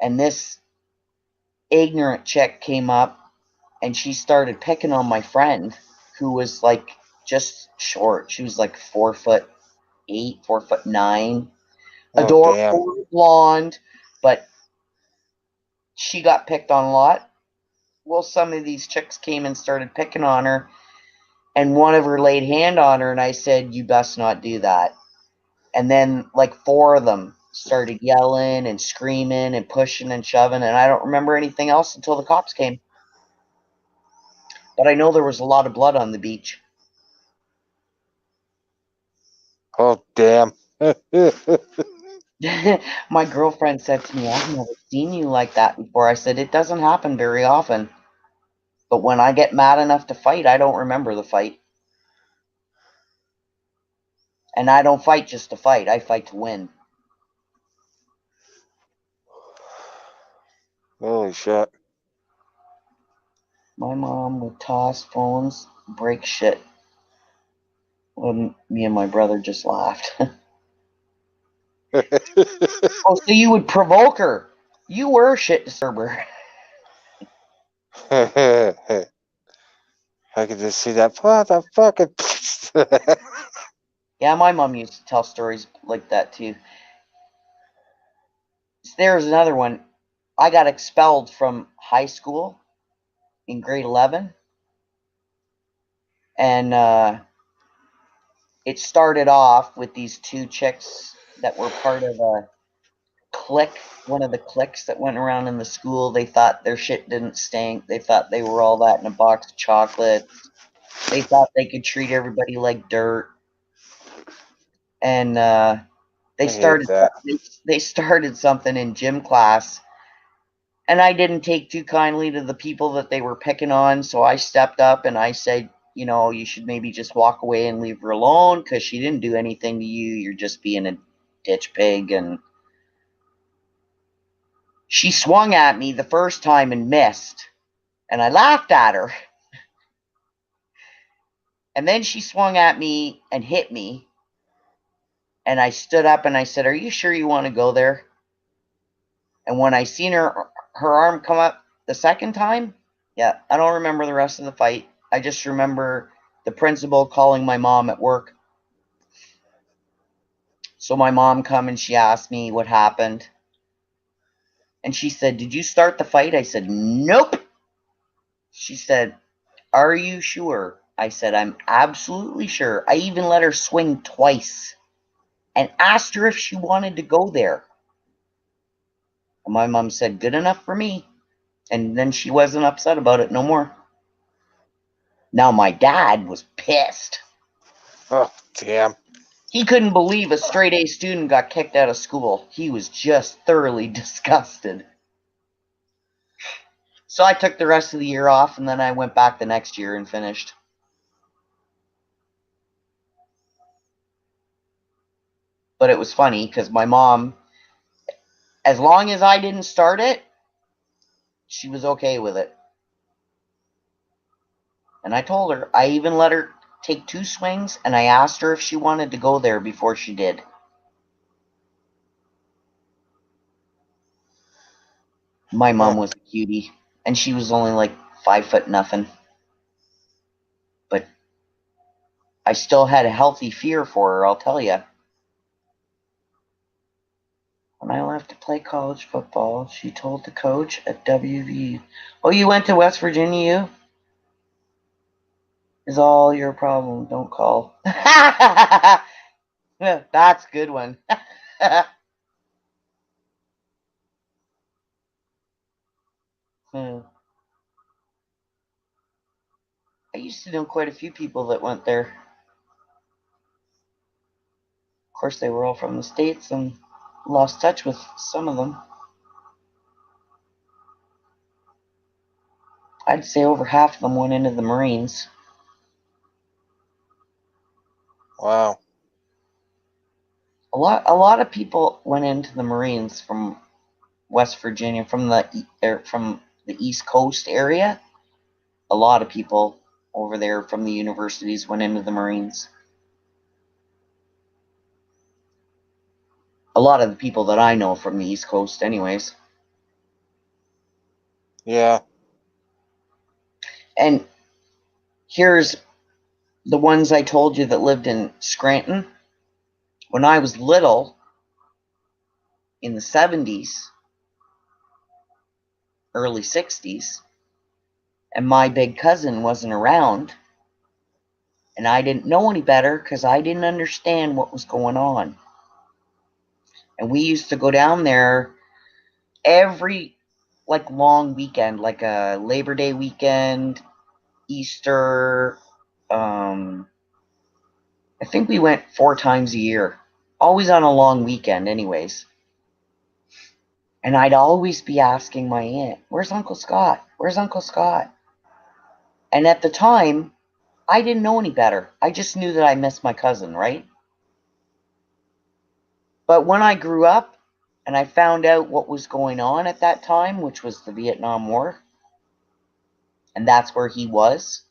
and this ignorant chick came up, and she started picking on my friend, who was like just short. She was like 4'8", 4'9". Oh, damn. Adorable, blonde, but she got picked on a lot. Well, some of these chicks came and started picking on her, and one of her laid hand on her, and I said, "You best not do that." And then like 4 of them started yelling and screaming and pushing and shoving, and I don't remember anything else until the cops came. But I know there was a lot of blood on the beach. Oh, damn. My girlfriend said to me, "I've never seen you like that before." I said, "It doesn't happen very often. But when I get mad enough to fight, I don't remember the fight. And I don't fight just to fight. I fight to win." Holy shit. My mom would toss phones, break shit. When me and my brother just laughed. Oh, so you would provoke her. You were a shit disturber. I could just see that motherfucking. Yeah, my mom used to tell stories like that too. There's another one. I got expelled from high school in grade 11. And it started off with these 2 chicks that were part of a clique, one of the cliques that went around in the school. They thought their shit didn't stink. They thought they were all that in a box of chocolates. They thought they could treat everybody like dirt. And they I hate started that. they started something in gym class, and I didn't take too kindly to the people that they were picking on, so I stepped up and I said, you should maybe just walk away and leave her alone because she didn't do anything to you. You're just being a ditch pig. And she swung at me the first time and missed, and I laughed at her. And then she swung at me and hit me, and I stood up and I said, "Are you sure you want to go there?" And when I seen her arm come up the second time, yeah, I don't remember the rest of the fight. I just remember the principal calling my mom at work. So my mom come and she asked me what happened. And she said, "Did you start the fight?" I said, "Nope." She said, "Are you sure?" I said, "I'm absolutely sure." I even let her swing twice and asked her if she wanted to go there. And my mom said, "Good enough for me." And then she wasn't upset about it no more. Now my dad was pissed. Oh, damn. He couldn't believe a straight A student got kicked out of school. He was just thoroughly disgusted. So I took the rest of the year off, and then I went back the next year and finished. But it was funny because my mom, as long as I didn't start it, she was okay with it. And I told her, I even let her take 2 swings, and I asked her if she wanted to go there before she did. My mom was a cutie, and she was only like 5 foot nothing. But I still had a healthy fear for her, I'll tell you. When I left to play college football, she told the coach at WVU, "Oh, you went to West Virginia, you? Is all your problem. Don't call." That's a good one. I used to know quite a few people that went there. Of course, they were all from the States and lost touch with some of them. I'd say over half of them went into the Marines. Wow. A lot of people went into the Marines from West Virginia, from the East Coast area. A lot of people over there from the universities went into the Marines. A lot of the people that I know from the East Coast, anyways. Yeah. And here's the ones I told you that lived in Scranton, when I was little in the 70s, early 60s, and my big cousin wasn't around, and I didn't know any better because I didn't understand what was going on. And we used to go down there every long weekend, like a Labor Day weekend, Easter. I think we went 4 times a year, always on a long weekend, anyways. And I'd always be asking my aunt, "Where's Uncle Scott? Where's Uncle Scott?" And at the time, I didn't know any better. I just knew that I missed my cousin, right? But when I grew up and I found out what was going on at that time, which was the Vietnam War, and that's where he was,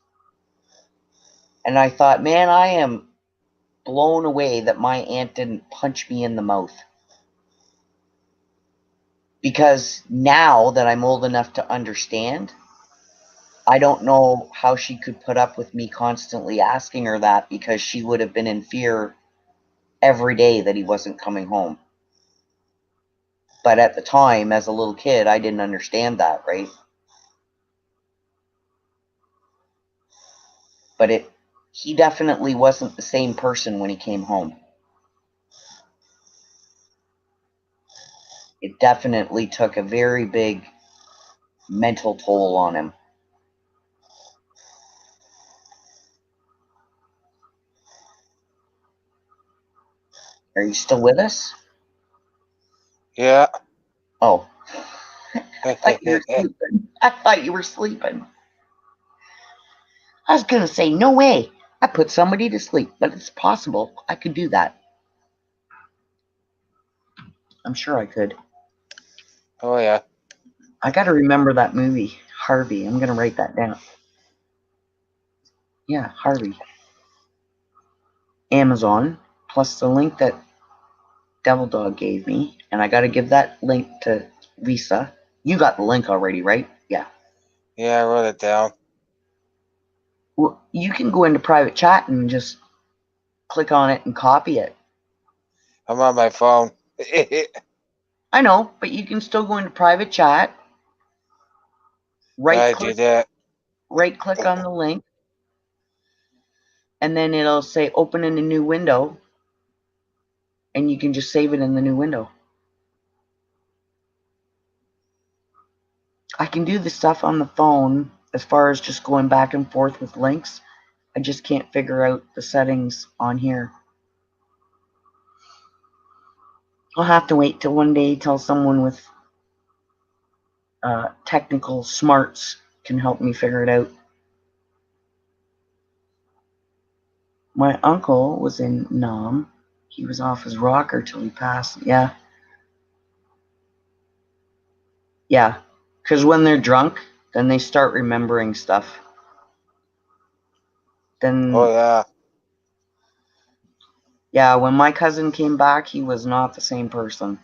and I thought, man, I am blown away that my aunt didn't punch me in the mouth. Because now that I'm old enough to understand, I don't know how she could put up with me constantly asking her that, because she would have been in fear every day that he wasn't coming home. But at the time, as a little kid, I didn't understand that, right? But he definitely wasn't the same person when he came home. It definitely took a very big mental toll on him. Are you still with us? Yeah. Oh, I thought you were sleeping. I thought you were sleeping. I was going to say, no way. I put somebody to sleep, but it's possible I could do that. I'm sure I could. Oh, yeah. I got to remember that movie, Harvey. I'm going to write that down. Yeah, Harvey. Amazon, plus the link that Devil Dog gave me. And I got to give that link to Lisa. You got the link already, right? Yeah. Yeah, I wrote it down. Well, you can go into private chat and just click on it and copy it. I'm on my phone. I know, but you can still go into private chat. I do that. Right click on the link, and then it'll say open in a new window, and you can just save it in the new window. I can do the stuff on the phone as far as just going back and forth with links. I just can't figure out the settings on here. I'll have to wait till one day till someone with technical smarts can help me figure it out. My uncle was in Nam. He was off his rocker till he passed. Yeah. Yeah. Because when they're drunk, then they start remembering stuff. Then, Oh, yeah. yeah, when my cousin came back, he was not the same person.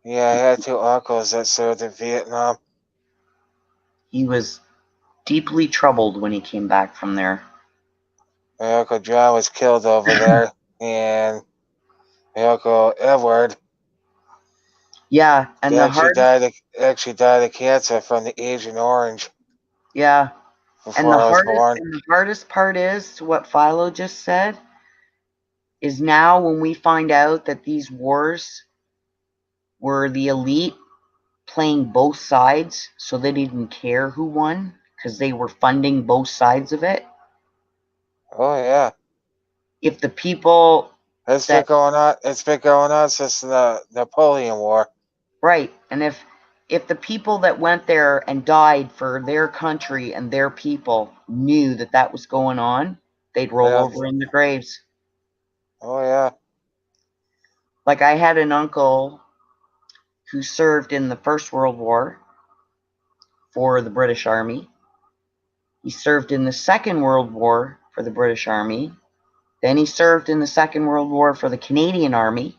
Yeah, I had 2 uncles that served in Vietnam. He was deeply troubled when he came back from there. My Uncle John was killed over there, and my Uncle Edward Yeah, and actually died of cancer from the Agent Orange yeah, and before I was born. the hardest part is, to what Philo just said, is now when we find out that these wars were the elite playing both sides, so they didn't care who won because they were funding both sides of it. Oh, yeah. If the people It's been that going on. It's been going on since the Napoleon War. right, and if the people that went there and died for their country and their people knew that that was going on, they'd roll Yeah. over in their graves. Oh, yeah. Like, I had an uncle who served in the First World War for the British Army. He served in the Second World War for the British Army. Then he served in the Second World War for the Canadian Army.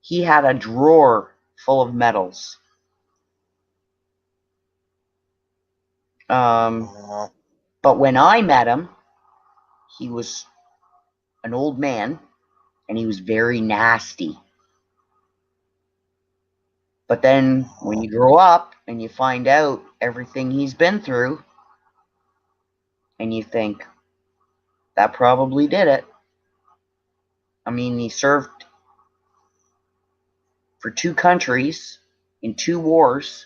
He had a drawer full of medals. Oh, But when I met him, he was an old man and he was very nasty. But then when you grow up and you find out everything he's been through, and you think, that probably did it. I mean, he served for 2 countries in 2 wars,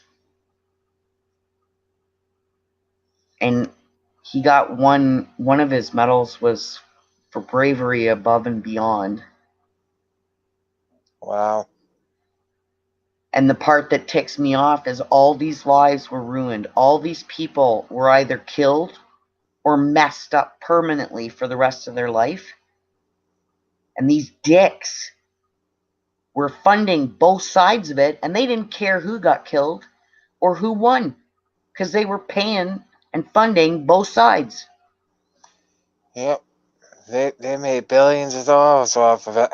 and he got one of his medals was for bravery above and beyond. Wow. And the part that ticks me off is all these lives were ruined. All these people were either killed or messed up permanently for the rest of their life. And these dicks were funding both sides of it, and they didn't care who got killed or who won because they were paying and funding both sides. Yep. They made billions of dollars off of it.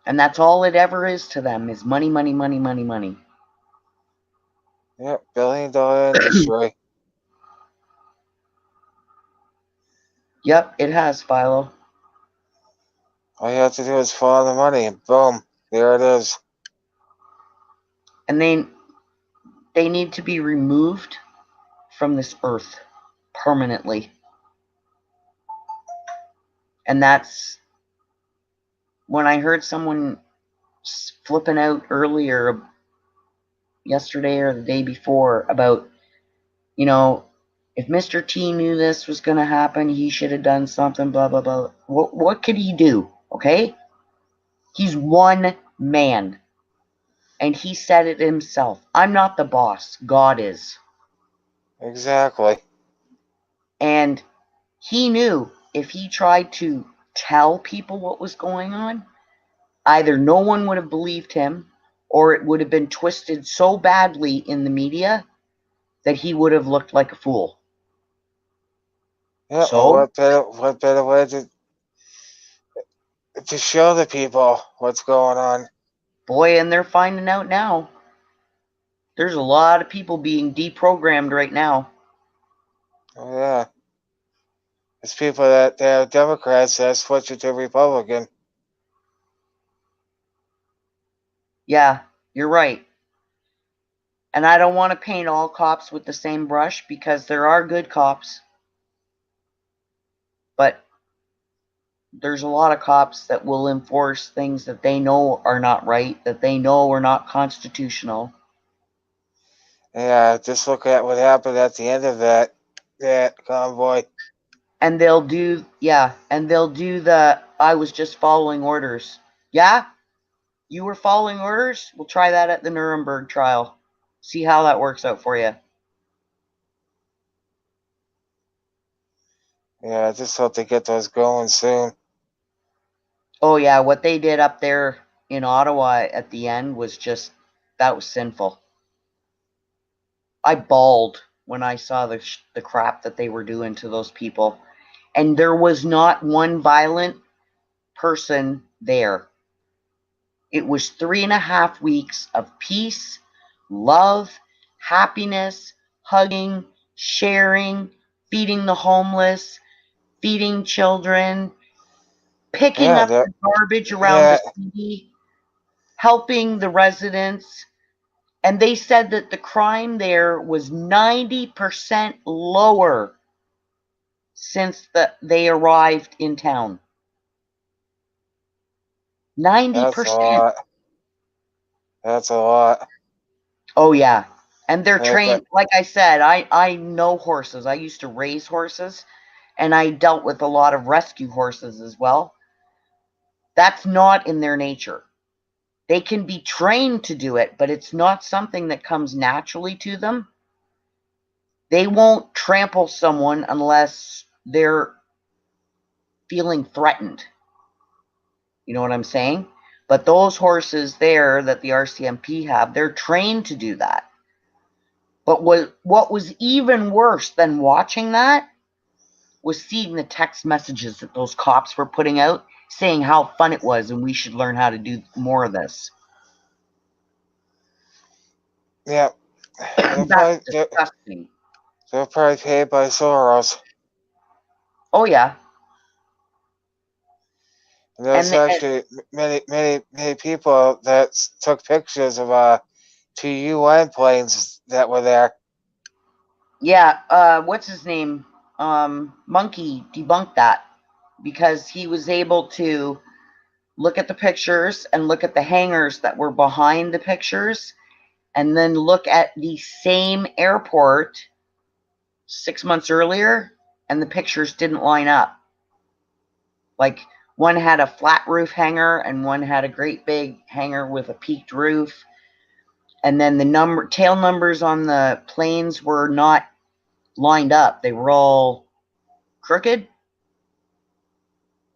And that's all it ever is to them is money, money, money, money, money. Yep, $1 billion industry. Yep, it has, Philo. All you have to do is follow the money, and boom, there it is. And they need to be removed from this earth permanently. And that's when I heard someone flipping out earlier, yesterday or the day before, about, if Mr. T knew this was going to happen, he should have done something, blah, blah, blah. What could he do? Okay? He's one man. And he said it himself. I'm not the boss. God is. Exactly. And he knew if he tried to tell people what was going on, either no one would have believed him or it would have been twisted so badly in the media that he would have looked like a fool. Yeah, So, well, what better way to show the people what's going on? boy, and they're finding out now. There's a lot of people being deprogrammed right now. Oh, yeah. There's people that are Democrats that switch it to Republican. Yeah, you're right. And I don't want to paint all cops with the same brush because there are good cops. But there's a lot of cops that will enforce things that they know are not right, that they know are not constitutional. Yeah, just look at what happened at the end of that convoy. And they'll do the I was just following orders. Yeah? You were following orders? We'll try that at the Nuremberg trial. See how that works out for you. Yeah, I just hope they get those going soon. Oh yeah, what they did up there in Ottawa at the end was that was sinful. I bawled when I saw the crap that they were doing to those people. And there was not one violent person there. It was 3.5 weeks of peace, love, happiness, hugging, sharing, feeding the homeless, feeding children, picking up Yeah, the garbage around yeah, the city, helping the residents. And they said that the crime there was 90% lower since they arrived in town. 90%. that's a lot. That's a lot. Oh yeah. And they're But trained, like I said, I know horses. I used to raise horses and I dealt with a lot of rescue horses as well. That's not in their nature. They can be trained to do it, but it's not something that comes naturally to them. They won't trample someone unless they're feeling threatened. You know what I'm saying? But those horses there that the RCMP have, they're trained to do that. But what was even worse than watching that was seeing the text messages that those cops were putting out saying how fun it was and we should learn how to do more of this. yeah, That's disgusting. They're probably paid by Soros. Oh yeah. And there's actually many people that took pictures of 2 UN planes that were there. Yeah, what's his name? Monkey debunked that because he was able to look at the pictures and look at the hangars that were behind the pictures and then look at the same airport 6 months earlier, and the pictures didn't line up. Like, one had a flat roof hangar and one had a great big hangar with a peaked roof. And then the tail numbers on the planes were not lined up. They were all crooked.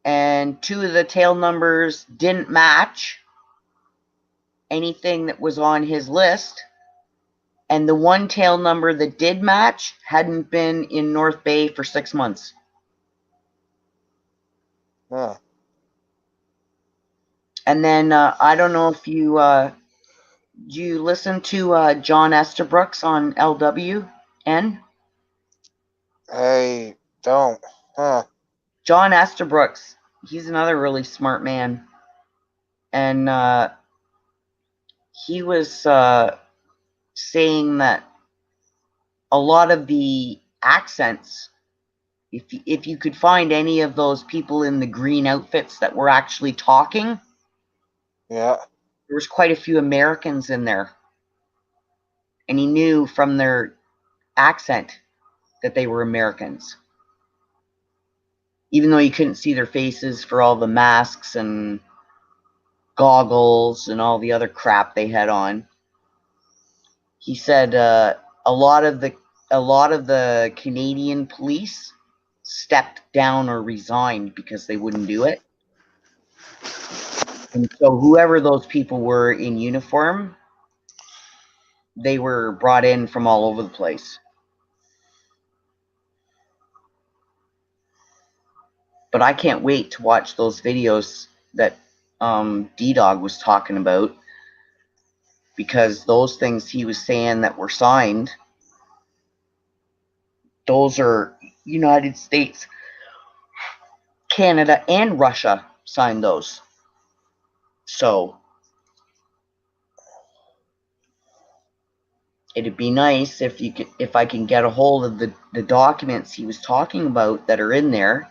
And 2 of the tail numbers didn't match anything that was on his list. And the one tail number that did match hadn't been in North Bay for 6 months. Huh. And then I don't know if you listen to John Estabrooks on LWN? I don't. Huh. John Estabrooks, he's another really smart man. And he was saying that a lot of the accents, if you could find any of those people in the green outfits that were actually talking, Yeah. there was quite a few Americans in there. And he knew from their accent that they were Americans. Even though you couldn't see their faces for all the masks and goggles and all the other crap they had on. He said a lot of the Canadian police stepped down or resigned because they wouldn't do it. And so whoever those people were in uniform, they were brought in from all over the place. But I can't wait to watch those videos that D-Dog was talking about, because those things he was saying that were signed, those are United States, Canada, and Russia signed those. So it'd be nice if I can get a hold of the documents he was talking about that are in there,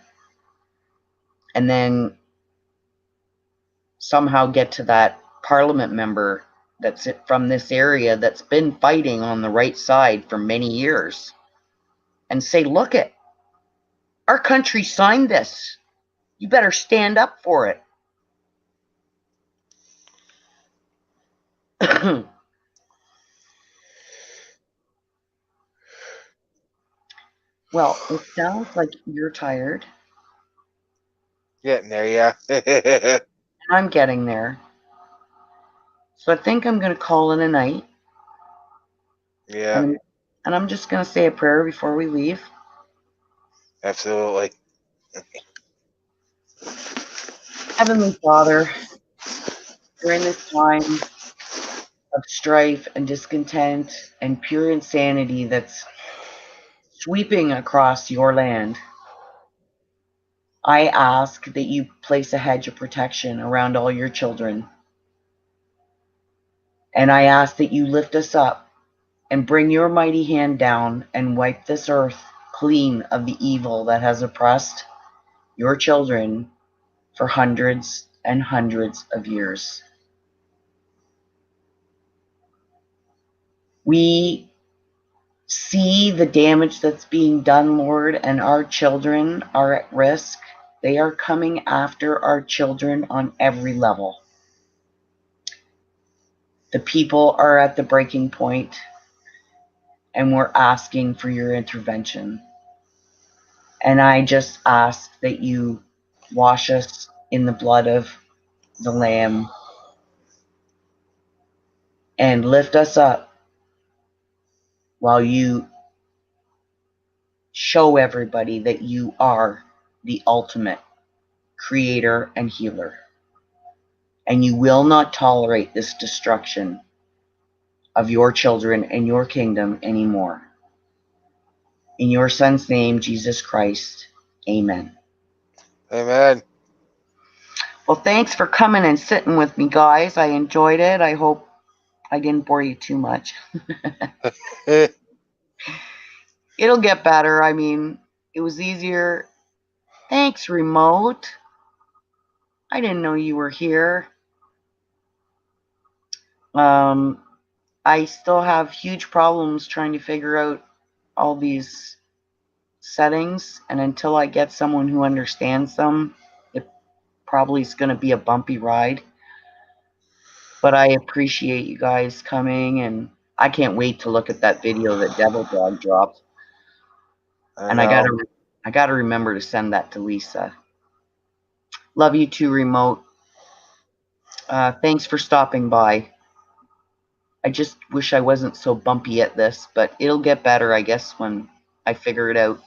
and then somehow get to that parliament member that's from this area that's been fighting on the right side for many years, and say, look it, our country signed this. You better stand up for it. Well, it sounds like you're tired. Getting there, yeah. I'm getting there. So I think I'm going to call it a night. Yeah. And I'm just going to say a prayer before we leave. Absolutely. Heavenly Father, during this time of strife and discontent and pure insanity that's sweeping across your land, I ask that you place a hedge of protection around all your children. And I ask that you lift us up and bring your mighty hand down and wipe this earth clean of the evil that has oppressed your children for hundreds and hundreds of years. We see the damage that's being done, Lord, and our children are at risk. They are coming after our children on every level. The people are at the breaking point, and we're asking for your intervention. And I just ask that you wash us in the blood of the Lamb and lift us up while you show everybody that you are the ultimate creator and healer. And you will not tolerate this destruction of your children and your kingdom anymore. In your Son's name, Jesus Christ. Amen. Amen. Well, thanks for coming and sitting with me, guys. I enjoyed it. I hope I didn't bore you too much. It'll get better. I mean, it was easier. Thanks, remote. I didn't know you were here. I still have huge problems trying to figure out all these settings, and until I get someone who understands them, it probably is going to be a bumpy ride. But I appreciate you guys coming, and I can't wait to look at that video that Devil Dog dropped. And I gotta remember to send that to Lisa. Love you too, remote. Thanks for stopping by. I just wish I wasn't so bumpy at this, but it'll get better, I guess, when I figure it out.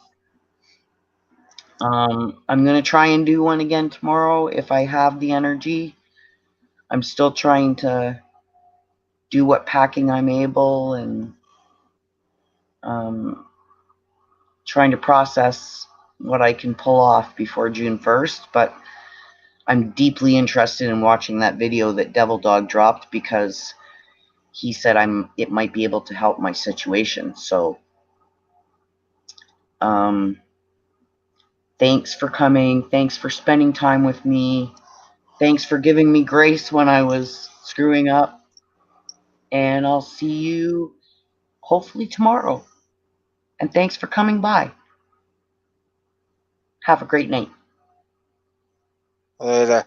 I'm gonna try and do one again tomorrow if I have the energy. I'm still trying to do what packing I'm able, and trying to process what I can pull off before June 1st, but I'm deeply interested in watching that video that Devil Dog dropped because he said it might be able to help my situation. So thanks for coming. Thanks for spending time with me. Thanks for giving me grace when I was screwing up. And I'll see you hopefully tomorrow. And thanks for coming by. Have a great night. Later.